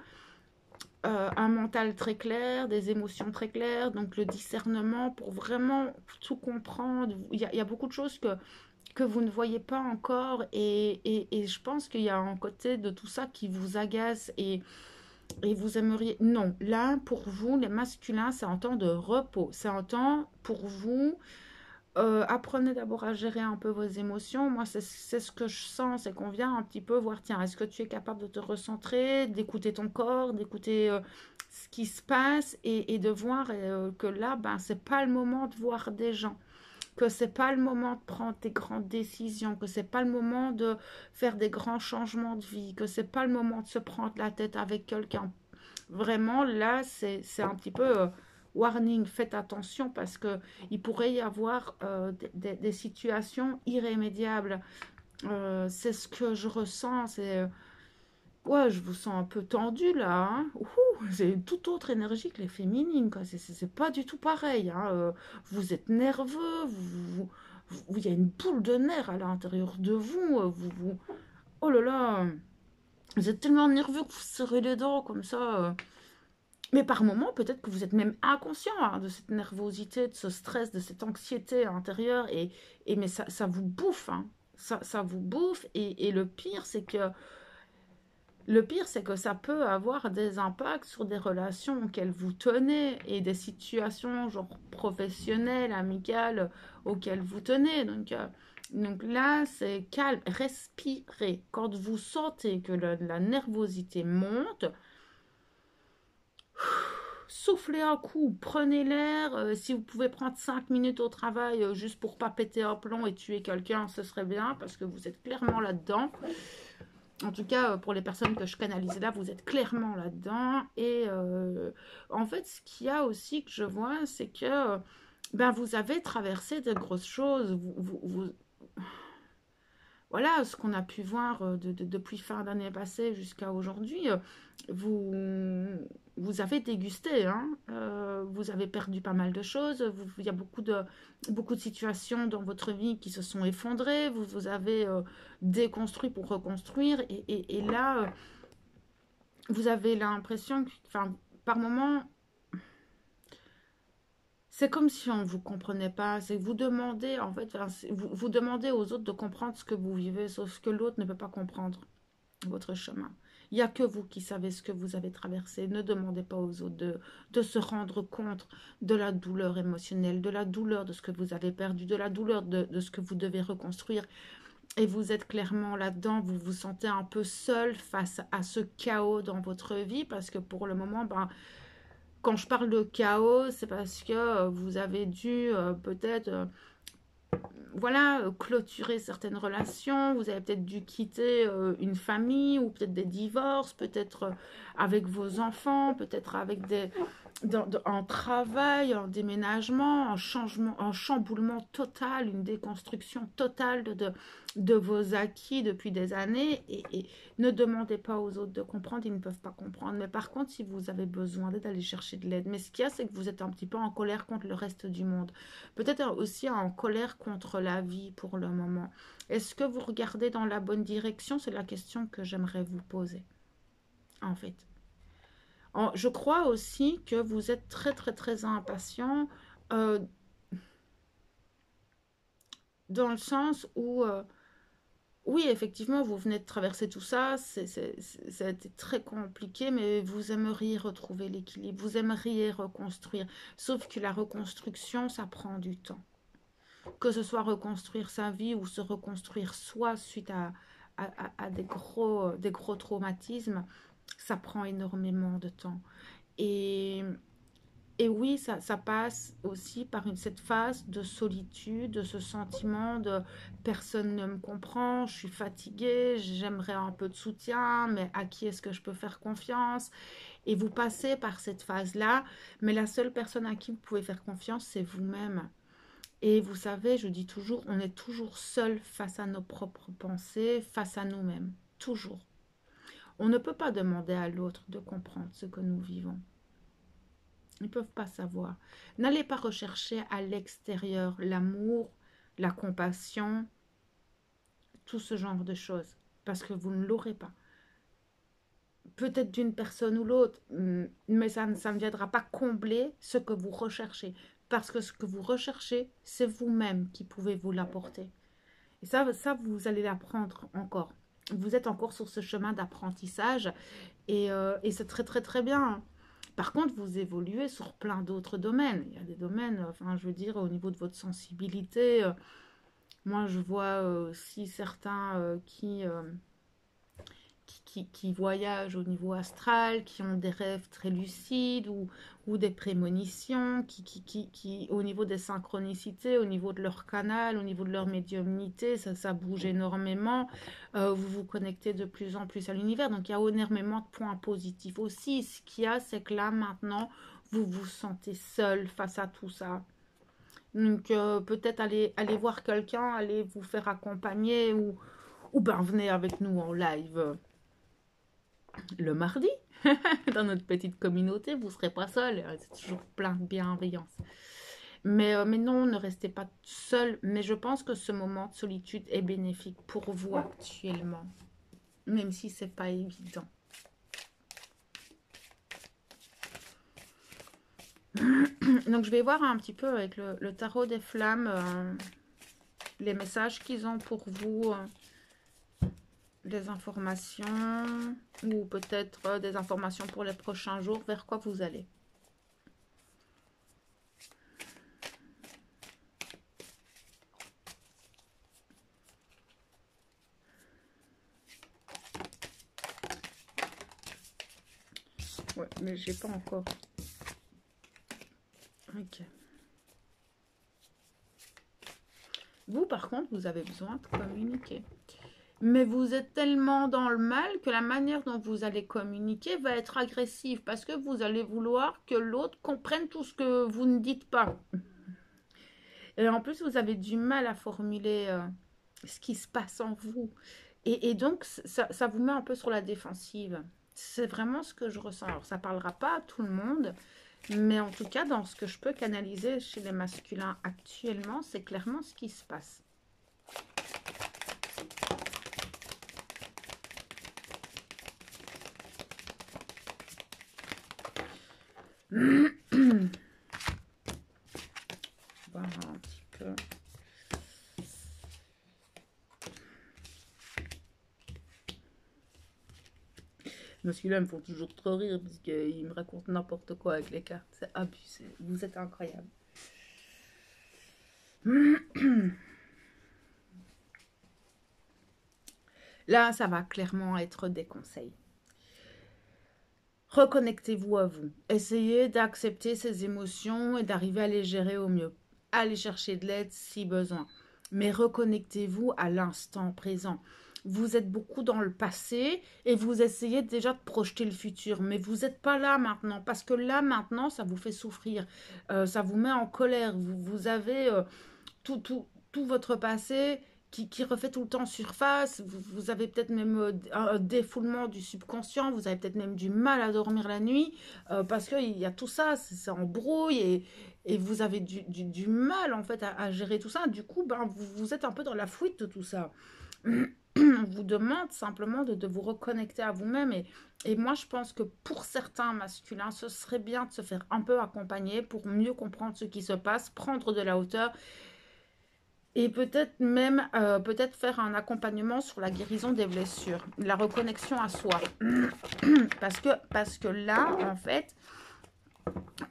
Speaker 1: un mental très clair, des émotions très claires, donc le discernement pour vraiment tout comprendre. Il y a beaucoup de choses que vous ne voyez pas encore et je pense qu'il y a un côté de tout ça qui vous agace et vous aimeriez... Non, là, pour vous, les masculins, c'est un temps de repos. C'est un temps pour vous. Apprenez d'abord à gérer un peu vos émotions. Moi, c'est ce que je sens, c'est qu'on vient un petit peu voir, tiens, est-ce que tu es capable de te recentrer, d'écouter ton corps, d'écouter ce qui se passe et de voir que là, ben, c'est pas le moment de voir des gens. que c'est pas le moment de prendre des grandes décisions, que c'est pas le moment de faire des grands changements de vie, que c'est pas le moment de se prendre la tête avec quelqu'un. Vraiment, là, c'est un petit peu warning, faites attention parce que il pourrait y avoir des situations irrémédiables. C'est ce que je ressens, ouais, je vous sens un peu tendu là, hein. Ouhou, c'est une toute autre énergie que les féminines, quoi. C'est pas du tout pareil, hein. Vous êtes nerveux, il y a une boule de nerfs à l'intérieur de vous, oh là là, vous êtes tellement nerveux que vous serrez les dents comme ça. Mais par moments, peut-être que vous êtes même inconscient hein, de cette nervosité, de ce stress, de cette anxiété intérieure, mais ça vous bouffe, hein. Ça vous bouffe, et le pire, c'est que ça peut avoir des impacts sur des relations auxquelles vous tenez et des situations genre professionnelles, amicales auxquelles vous tenez. Donc là, c'est calme, respirez. Quand vous sentez que la nervosité monte, soufflez un coup, prenez l'air. Si vous pouvez prendre 5 minutes au travail juste pour pas péter un plomb et tuer quelqu'un, ce serait bien parce que vous êtes clairement là-dedans. En tout cas, pour les personnes que je canalise là, vous êtes clairement là-dedans. Et en fait, ce qu'il y a aussi que je vois, c'est que ben, vous avez traversé de grosses choses. Voilà, ce qu'on a pu voir depuis fin d'année passée jusqu'à aujourd'hui, vous, vous avez dégusté, hein, vous avez perdu pas mal de choses, il y a beaucoup de situations dans votre vie qui se sont effondrées, vous avez déconstruit pour reconstruire, et là, vous avez l'impression que, enfin, par moments, c'est comme si on ne vous comprenait pas. C'est vous demandez, en fait, enfin, vous demandez aux autres de comprendre ce que vous vivez, sauf que l'autre ne peut pas comprendre votre chemin. Il n'y a que vous qui savez ce que vous avez traversé. Ne demandez pas aux autres de se rendre compte de la douleur émotionnelle, de la douleur de ce que vous avez perdu, de la douleur de ce que vous devez reconstruire. Et vous êtes clairement là-dedans, vous vous sentez un peu seul face à ce chaos dans votre vie, parce que pour le moment, ben, quand je parle de chaos, c'est parce que vous avez dû peut-être voilà, clôturer certaines relations, vous avez peut-être dû quitter une famille, ou peut-être des divorces, peut-être avec vos enfants, peut-être avec en travail, en déménagement, en changement, en chamboulement total, une déconstruction totale de vos acquis depuis des années, et ne demandez pas aux autres de comprendre, ils ne peuvent pas comprendre. Mais par contre, si vous avez besoin d'aide, allez chercher de l'aide. Mais ce qu'il y a, c'est que vous êtes un petit peu en colère contre le reste du monde. Peut-être aussi en colère contre la vie pour le moment. Est-ce que vous regardez dans la bonne direction? C'est la question que j'aimerais vous poser, en fait. Je crois aussi que vous êtes très, très, très impatient euh, dans le sens où, oui, effectivement, vous venez de traverser tout ça, ça a été très compliqué, mais vous aimeriez retrouver l'équilibre, vous aimeriez reconstruire. Sauf que la reconstruction, ça prend du temps. Que ce soit reconstruire sa vie ou se reconstruire soi suite à des gros traumatismes, ça prend énormément de temps. Et, et oui, ça passe aussi par cette phase de solitude, de ce sentiment de personne ne me comprend, je suis fatiguée, j'aimerais un peu de soutien, mais à qui est-ce que je peux faire confiance? Et vous passez par cette phase-là, mais la seule personne à qui vous pouvez faire confiance, c'est vous-même. Et vous savez, je dis toujours, on est toujours seul face à nos propres pensées, face à nous-mêmes. Toujours. On ne peut pas demander à l'autre de comprendre ce que nous vivons. Ils ne peuvent pas savoir. N'allez pas rechercher à l'extérieur l'amour, la compassion, tout ce genre de choses, parce que vous ne l'aurez pas. Peut-être d'une personne ou l'autre, mais ça ne viendra pas combler ce que vous recherchez. Parce que ce que vous recherchez, c'est vous-même qui pouvez vous l'apporter. Et ça, vous allez l'apprendre encore. Vous êtes encore sur ce chemin d'apprentissage, et c'est très très très bien. Par contre, vous évoluez sur plein d'autres domaines. Il y a des domaines, enfin je veux dire, au niveau de votre sensibilité, moi je vois aussi certains qui voyagent au niveau astral, qui ont des rêves très lucides ou des prémonitions, au niveau des synchronicités, au niveau de leur canal, au niveau de leur médiumnité, ça bouge énormément. Vous vous connectez de plus en plus à l'univers, donc il y a énormément de points positifs. Aussi, ce qu'il y a, c'est que là, maintenant, vous vous sentez seul face à tout ça. Donc, peut-être aller voir quelqu'un, aller vous faire accompagner ou ben venez avec nous en live le mardi dans notre petite communauté. Vous ne serez pas seul, c'est toujours plein de bienveillance. Mais non, ne restez pas seul. Mais je pense que ce moment de solitude est bénéfique pour vous actuellement, même si c'est pas évident. Donc je vais voir un petit peu avec le tarot des flammes les messages qu'ils ont pour vous, les informations ou peut-être des informations pour les prochains jours, vers quoi vous allez. Ouais, mais j'ai pas encore. Ok. Vous, par contre, vous avez besoin de communiquer. Mais vous êtes tellement dans le mal que la manière dont vous allez communiquer va être agressive parce que vous allez vouloir que l'autre comprenne tout ce que vous ne dites pas. Et en plus, vous avez du mal à formuler ce qui se passe en vous. Et donc, ça vous met un peu sur la défensive. C'est vraiment ce que je ressens. Alors, ça ne parlera pas à tout le monde, mais en tout cas, dans ce que je peux canaliser chez les masculins actuellement, c'est clairement ce qui se passe. Voir un petit peu. Celui-là me font toujours trop rire parce qu'ils me racontent n'importe quoi avec les cartes. C'est abusé. Vous êtes incroyable. Là, ça va clairement être des conseils. Reconnectez-vous à vous. Essayez d'accepter ces émotions et d'arriver à les gérer au mieux. Allez chercher de l'aide si besoin. Mais reconnectez-vous à l'instant présent. Vous êtes beaucoup dans le passé et vous essayez déjà de projeter le futur. Mais vous n'êtes pas là maintenant. Parce que là maintenant, ça vous fait souffrir. Ça vous met en colère. Vous avez tout votre passé qui refait tout le temps surface. Vous avez peut-être même un défoulement du subconscient. Vous avez peut-être même du mal à dormir la nuit parce qu'il y a tout ça, ça embrouille et vous avez du mal en fait à gérer tout ça. Du coup, ben, vous êtes un peu dans la fuite de tout ça. On vous demande simplement de vous reconnecter à vous-même et moi je pense que pour certains masculins ce serait bien de se faire un peu accompagner pour mieux comprendre ce qui se passe, prendre de la hauteur et peut-être même peut-être faire un accompagnement sur la guérison des blessures, la reconnexion à soi. parce que là en fait,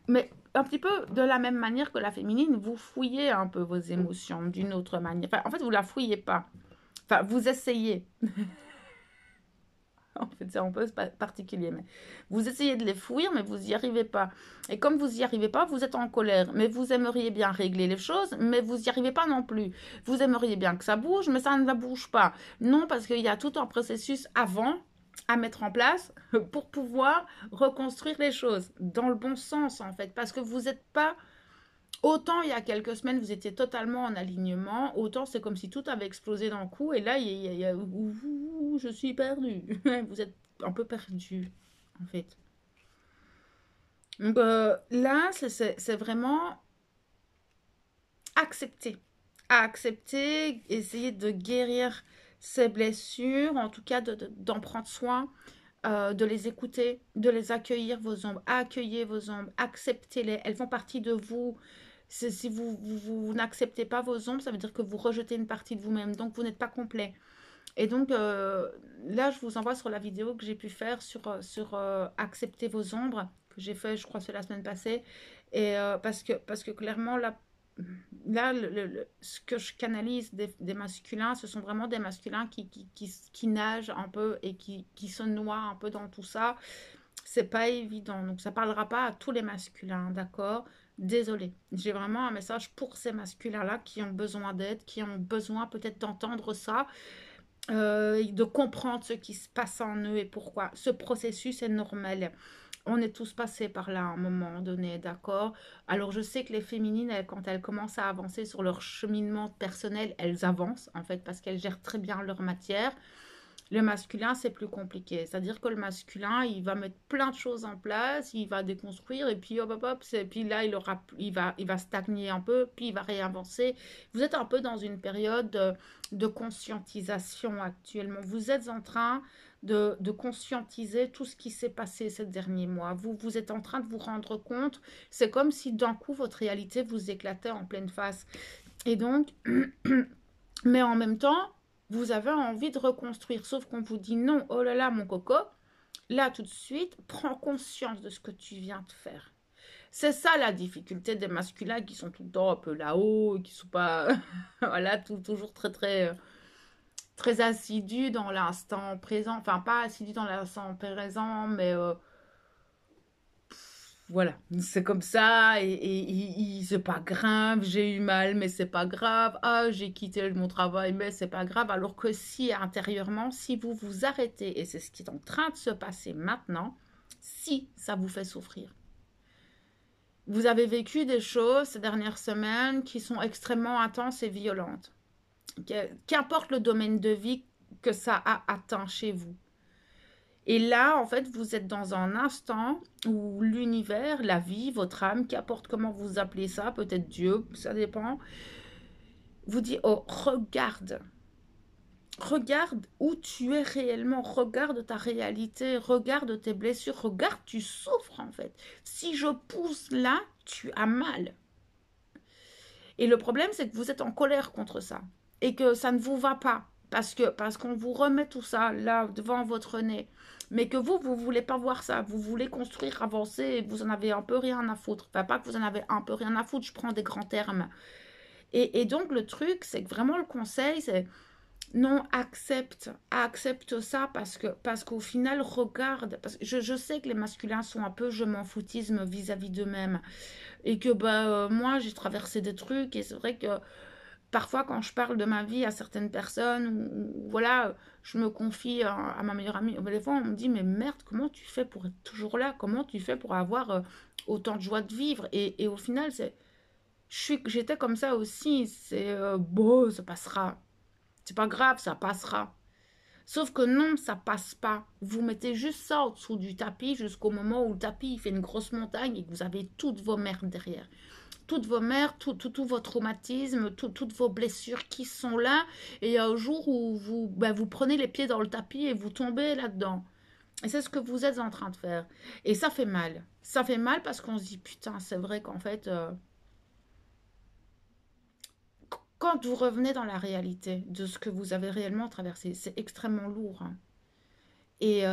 Speaker 1: mais un petit peu de la même manière que la féminine, vous fouillez un peu vos émotions d'une autre manière. Enfin, en fait, vous la fouillez pas. Enfin, vous essayez. En fait, c'est un peu particulier. Mais vous essayez de les fuir, mais vous n'y arrivez pas. Et comme vous n'y arrivez pas, vous êtes en colère. Mais vous aimeriez bien régler les choses, mais vous n'y arrivez pas non plus. Vous aimeriez bien que ça bouge, mais ça ne bouge pas. Non, parce qu'il y a tout un processus avant à mettre en place pour pouvoir reconstruire les choses dans le bon sens, en fait. Parce que vous n'êtes pas... Autant il y a quelques semaines, vous étiez totalement en alignement, autant c'est comme si tout avait explosé d'un coup, et là, je suis perdue. Vous êtes un peu perdu, en fait. Donc là, c'est vraiment accepter. Accepter, essayer de guérir ces blessures, en tout cas d'en prendre soin, de les écouter, de les accueillir, vos ombres. Accueillez vos ombres, acceptez-les, elles font partie de vous. Si vous n'acceptez pas vos ombres, ça veut dire que vous rejetez une partie de vous-même, donc vous n'êtes pas complet. Et donc là, je vous envoie sur la vidéo que j'ai pu faire sur accepter vos ombres, que j'ai fait, je crois, c'est la semaine passée. Et parce que clairement, là, là, ce que je canalise des masculins, ce sont vraiment des masculins qui nagent un peu et qui se noient un peu dans tout ça. C'est pas évident. Donc, ça parlera pas à tous les masculins, d'accord? Désolée. J'ai vraiment un message pour ces masculins-là qui ont besoin d'aide, qui ont besoin peut-être d'entendre ça, de comprendre ce qui se passe en eux et pourquoi. Ce processus est normal. On est tous passés par là à un moment donné, d'accord? Alors je sais que les féminines, quand elles commencent à avancer sur leur cheminement personnel, elles avancent en fait parce qu'elles gèrent très bien leur matière. Le masculin, c'est plus compliqué. C'est-à-dire que le masculin, il va mettre plein de choses en place, il va déconstruire, et puis hop, hop, hop, puis là, il va stagner un peu, puis il va réavancer. Vous êtes un peu dans une période de conscientisation actuellement. Vous êtes en train de conscientiser tout ce qui s'est passé ces derniers mois. Vous êtes en train de vous rendre compte. C'est comme si d'un coup, votre réalité vous éclatait en pleine face. Et donc, mais en même temps, vous avez envie de reconstruire. Sauf qu'on vous dit non, oh là là, mon coco, là tout de suite, prends conscience de ce que tu viens de faire. C'est ça la difficulté des masculins qui sont tout le temps un peu là-haut, qui sont pas, voilà, toujours très très très assidus dans l'instant présent. Enfin, pas assidus dans l'instant présent, mais voilà, c'est comme ça, et c'est pas grave, j'ai eu mal, mais c'est pas grave, ah, j'ai quitté mon travail, mais c'est pas grave, alors que si intérieurement, si vous vous arrêtez, et c'est ce qui est en train de se passer maintenant, si ça vous fait souffrir. Vous avez vécu des choses ces dernières semaines qui sont extrêmement intenses et violentes. Qu'importe le domaine de vie que ça a atteint chez vous. Et là, en fait, vous êtes dans un instant où l'univers, la vie, votre âme, qu'importe comment vous appelez ça, peut-être Dieu, ça dépend, vous dit, oh, regarde. Regarde où tu es réellement, regarde ta réalité, regarde tes blessures, regarde, tu souffres en fait. Si je pousse là, tu as mal. Et le problème, c'est que vous êtes en colère contre ça et que ça ne vous va pas parce qu'on vous remet tout ça là devant votre nez, mais que vous voulez pas voir ça, vous voulez construire, avancer, et vous en avez un peu rien à foutre. Enfin, pas que vous en avez un peu rien à foutre, je prends des grands termes. Et donc le truc, c'est que vraiment le conseil, c'est non, accepte ça parce qu'au final, regarde, parce que je sais que les masculins sont un peu je m'en foutisme vis-à-vis d'eux-mêmes et que moi j'ai traversé des trucs et c'est vrai que parfois quand je parle de ma vie à certaines personnes ou voilà, je me confie à ma meilleure amie, des fois on me dit mais merde, comment tu fais pour être toujours là, comment tu fais pour avoir autant de joie de vivre et au final j'étais comme ça aussi, c'est bon, ça passera, c'est pas grave, ça passera. Sauf que non, ça passe pas. Vous mettez juste ça en dessous du tapis jusqu'au moment où le tapis il fait une grosse montagne et que vous avez toutes vos merdes derrière. Toutes vos merdes, tout vos traumatismes, toutes vos blessures qui sont là. Et il y a un jour où vous prenez les pieds dans le tapis et vous tombez là-dedans. Et c'est ce que vous êtes en train de faire. Et ça fait mal. Ça fait mal parce qu'on se dit, putain, c'est vrai qu'en fait, quand vous revenez dans la réalité de ce que vous avez réellement traversé, c'est extrêmement lourd, hein. Et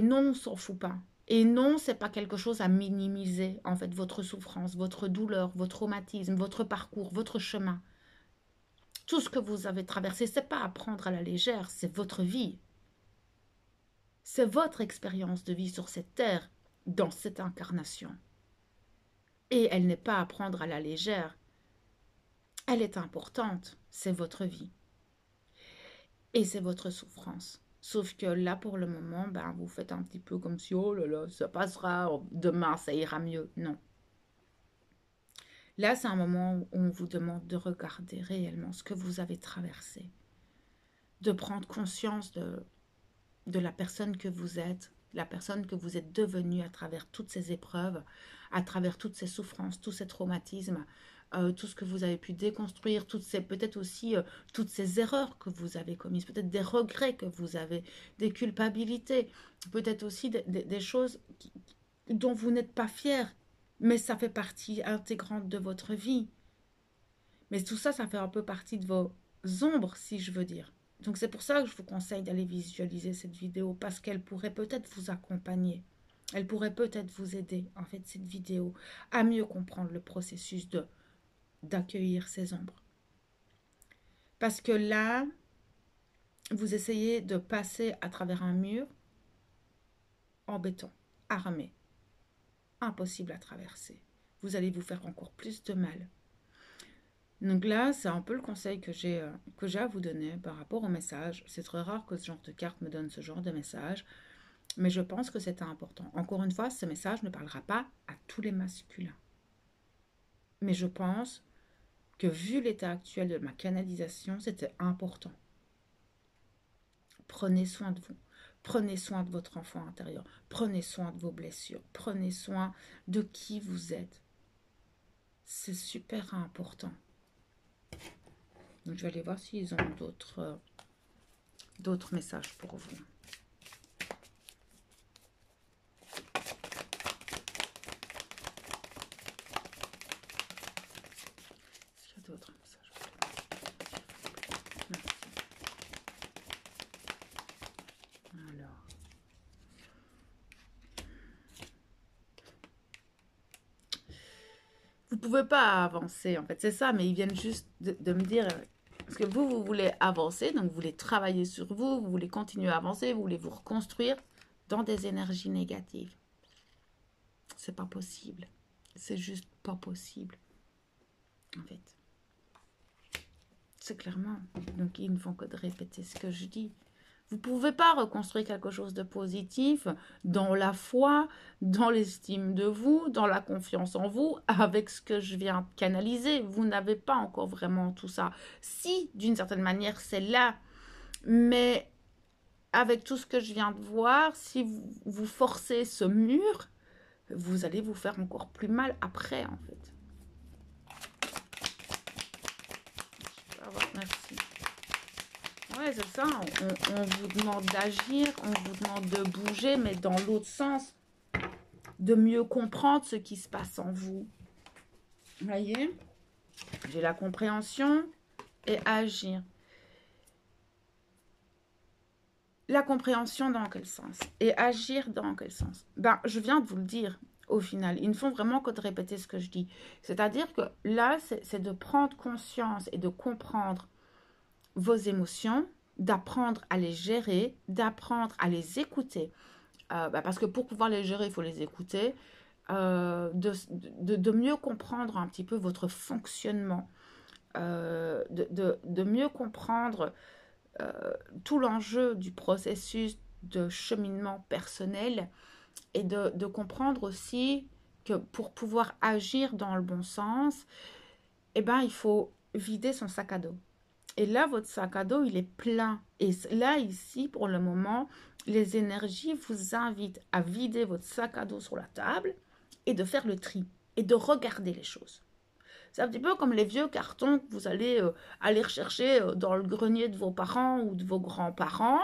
Speaker 1: non, on s'en fout pas. Et non, c'est pas quelque chose à minimiser, en fait, votre souffrance, votre douleur, votre traumatisme, votre parcours, votre chemin. Tout ce que vous avez traversé, c'est pas à prendre à la légère, c'est votre vie. C'est votre expérience de vie sur cette terre, dans cette incarnation. Et elle n'est pas à prendre à la légère. Elle est importante, c'est votre vie. Et c'est votre souffrance. Sauf que là, pour le moment, vous faites un petit peu comme si, oh là là, ça passera, demain, ça ira mieux. Non. Là, c'est un moment où on vous demande de regarder réellement ce que vous avez traversé, de prendre conscience de la personne que vous êtes, la personne que vous êtes devenue à travers toutes ces épreuves, à travers toutes ces souffrances, tous ces traumatismes, tout ce que vous avez pu déconstruire, peut-être aussi toutes ces erreurs que vous avez commises, peut-être des regrets que vous avez, des culpabilités, peut-être aussi des choses dont vous n'êtes pas fier, mais ça fait partie intégrante de votre vie. Mais tout ça, ça fait un peu partie de vos ombres, si je veux dire. Donc c'est pour ça que je vous conseille d'aller visualiser cette vidéo, parce qu'elle pourrait peut-être vous accompagner. Elle pourrait peut-être vous aider, en fait, cette vidéo, à mieux comprendre le processus d'accueillir ces ombres. Parce que là, vous essayez de passer à travers un mur en béton, armé. Impossible à traverser. Vous allez vous faire encore plus de mal. Donc là, c'est un peu le conseil que j'ai à vous donner par rapport au message. C'est très rare que ce genre de carte me donne ce genre de message, mais je pense que c'est important. Encore une fois, ce message ne parlera pas à tous les masculins. Mais je pense que vu l'état actuel de ma canalisation, c'était important. Prenez soin de vous. Prenez soin de votre enfant intérieur. Prenez soin de vos blessures. Prenez soin de qui vous êtes. C'est super important. Donc, je vais aller voir s'ils ont d'autres messages pour vous. Est-ce qu'il y a d'autres messages pour vous? Merci. Alors. Vous ne pouvez pas avancer, en fait. C'est ça, mais ils viennent juste de me dire... Parce que vous voulez avancer, donc vous voulez travailler sur vous, vous voulez continuer à avancer, vous voulez vous reconstruire dans des énergies négatives. C'est pas possible. C'est juste pas possible. En fait. C'est clairement. Donc, ils ne font que de répéter ce que je dis. Vous ne pouvez pas reconstruire quelque chose de positif dans la foi, dans l'estime de vous, dans la confiance en vous, avec ce que je viens de canaliser. Vous n'avez pas encore vraiment tout ça. Si, d'une certaine manière, c'est là, mais avec tout ce que je viens de voir, si vous forcez ce mur, vous allez vous faire encore plus mal après, en fait. Je peux avoir, merci. Ouais, c'est ça. On vous demande d'agir, on vous demande de bouger, mais dans l'autre sens, de mieux comprendre ce qui se passe en vous. Vous voyez? J'ai la compréhension et agir. La compréhension dans quel sens? Et agir dans quel sens? Ben, je viens de vous le dire, au final. Ils ne font vraiment que de répéter ce que je dis. C'est-à-dire que là, c'est de prendre conscience et de comprendre vos émotions, d'apprendre à les gérer, d'apprendre à les écouter. Parce que pour pouvoir les gérer, il faut les écouter. De mieux comprendre un petit peu votre fonctionnement. De mieux comprendre tout l'enjeu du processus de cheminement personnel et de comprendre aussi que pour pouvoir agir dans le bon sens, eh ben, il faut vider son sac à dos. Et là, votre sac à dos, il est plein. Et là, ici, pour le moment, les énergies vous invitent à vider votre sac à dos sur la table et de faire le tri et de regarder les choses. C'est un petit peu comme les vieux cartons que vous allez aller rechercher dans le grenier de vos parents ou de vos grands-parents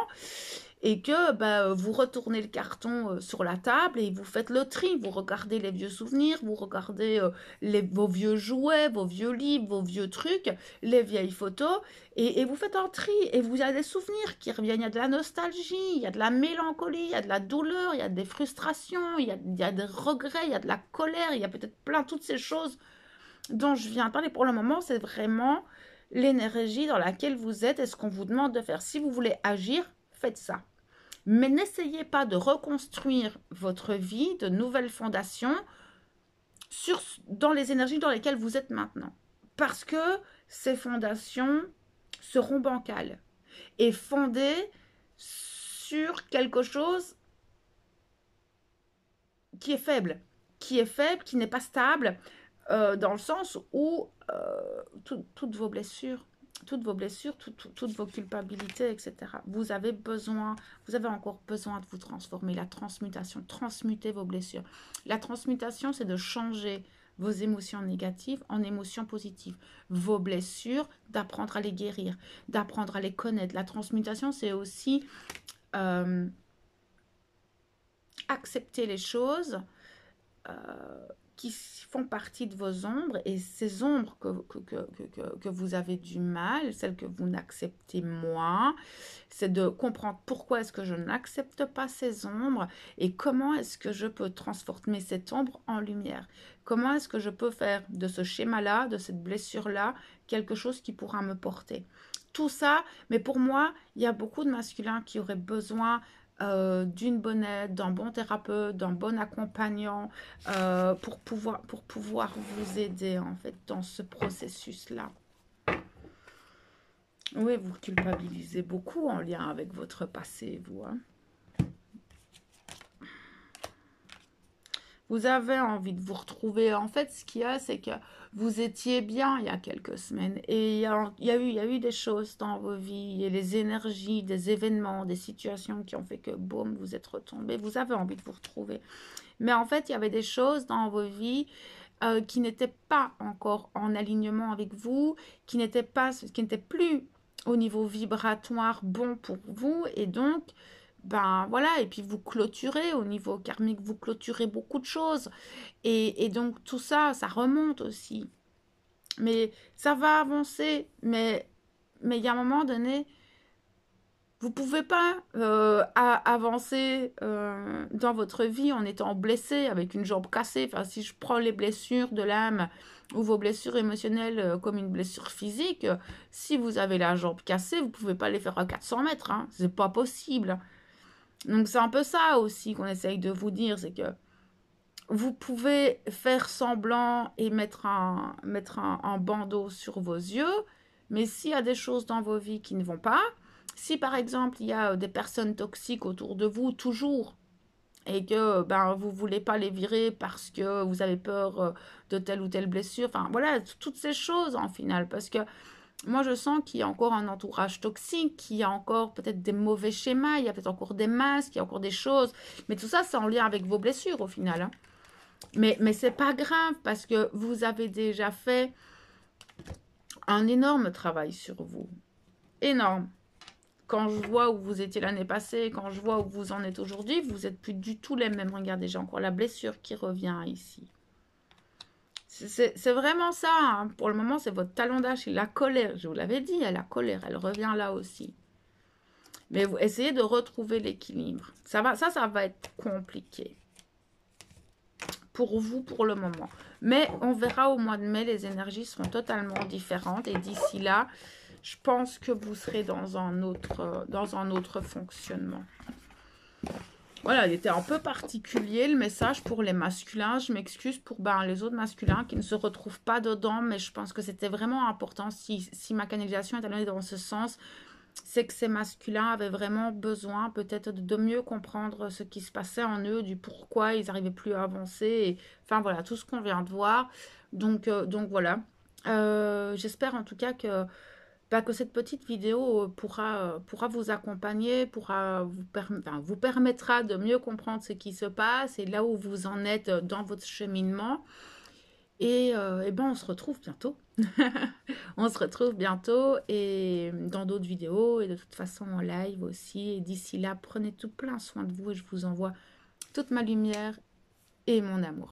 Speaker 1: et que vous retournez le carton sur la table et vous faites le tri. Vous regardez les vieux souvenirs, vous regardez vos vieux jouets, vos vieux livres, vos vieux trucs, les vieilles photos et vous faites un tri et vous avez des souvenirs qui reviennent. Il y a de la nostalgie, il y a de la mélancolie, il y a de la douleur, il y a des frustrations, il y a des regrets, il y a de la colère, il y a peut-être plein de toutes ces choses dont je viens de parler. Pour le moment, c'est vraiment l'énergie dans laquelle vous êtes et ce qu'on vous demande de faire. Si vous voulez agir, faites ça. Mais n'essayez pas de reconstruire votre vie, de nouvelles fondations dans les énergies dans lesquelles vous êtes maintenant. Parce que ces fondations seront bancales et fondées sur quelque chose qui est faible, qui n'est pas stable, dans le sens où toutes vos blessures, toutes vos culpabilités, etc. Vous avez encore besoin de vous transformer. La transmutation, transmuter vos blessures. La transmutation, c'est de changer vos émotions négatives en émotions positives. Vos blessures, d'apprendre à les guérir, d'apprendre à les connaître. La transmutation, c'est aussi accepter les choses qui font partie de vos ombres, et ces ombres que vous avez du mal, celles que vous n'acceptez moins, c'est de comprendre pourquoi est-ce que je n'accepte pas ces ombres et comment est-ce que je peux transformer cette ombre en lumière. Comment est-ce que je peux faire de ce schéma-là, de cette blessure-là, quelque chose qui pourra me porter. Tout ça, mais pour moi, il y a beaucoup de masculins qui auraient besoin d'une bonne aide, d'un bon thérapeute, d'un bon accompagnant pour pouvoir vous aider en fait dans ce processus-là. Oui, vous culpabilisez beaucoup en lien avec votre passé, vous. Hein. Vous avez envie de vous retrouver. En fait, ce qu'il y a, c'est que vous étiez bien il y a quelques semaines. Et il y a eu des choses dans vos vies, il y a les énergies, des événements, des situations qui ont fait que, boum, vous êtes retombé. Vous avez envie de vous retrouver. Mais en fait, il y avait des choses dans vos vies qui n'étaient pas encore en alignement avec vous, qui n'étaient plus au niveau vibratoire bon pour vous. Et donc, ben voilà, et puis vous clôturez au niveau karmique, vous clôturez beaucoup de choses. Et donc tout ça, ça remonte aussi. Mais ça va avancer, mais il y a un moment donné, vous ne pouvez pas avancer dans votre vie en étant blessé, avec une jambe cassée. Enfin, si je prends les blessures de l'âme ou vos blessures émotionnelles comme une blessure physique, si vous avez la jambe cassée, vous ne pouvez pas les faire à 400 mètres. Hein. Ce n'est pas possible. Donc c'est un peu ça aussi qu'on essaye de vous dire, c'est que vous pouvez faire semblant et mettre un bandeau sur vos yeux, mais s'il y a des choses dans vos vies qui ne vont pas, si par exemple il y a des personnes toxiques autour de vous toujours, et que ben, vous ne voulez pas les virer parce que vous avez peur de telle ou telle blessure, enfin voilà, toutes ces choses en final, parce que moi, je sens qu'il y a encore un entourage toxique, qu'il y a encore peut-être des mauvais schémas, il y a peut-être encore des masques, il y a encore des choses. Mais tout ça, c'est en lien avec vos blessures au final. Hein. Mais ce n'est pas grave parce que vous avez déjà fait un énorme travail sur vous. Énorme. Quand je vois où vous étiez l'année passée, quand je vois où vous en êtes aujourd'hui, vous n'êtes plus du tout les mêmes. Regardez, j'ai encore la blessure qui revient ici. C'est vraiment ça. Hein. Pour le moment, c'est votre talon d'Achille. La colère, je vous l'avais dit, la colère, elle revient là aussi. Mais vous essayez de retrouver l'équilibre. Ça va être compliqué. Pour vous, pour le moment. Mais on verra au mois de mai, les énergies seront totalement différentes. Et d'ici là, je pense que vous serez dans un autre fonctionnement. Voilà, il était un peu particulier le message pour les masculins. Je m'excuse pour les autres masculins qui ne se retrouvent pas dedans, mais je pense que c'était vraiment important. Si ma canalisation est allée dans ce sens, c'est que ces masculins avaient vraiment besoin peut-être de mieux comprendre ce qui se passait en eux, du pourquoi ils n'arrivaient plus à avancer. Et, enfin voilà, tout ce qu'on vient de voir. Donc voilà. J'espère en tout cas que cette petite vidéo pourra vous accompagner, vous permettra de mieux comprendre ce qui se passe et là où vous en êtes dans votre cheminement. Et on se retrouve bientôt. On se retrouve bientôt et dans d'autres vidéos et de toute façon en live aussi. Et d'ici là, prenez tout plein soin de vous et je vous envoie toute ma lumière et mon amour.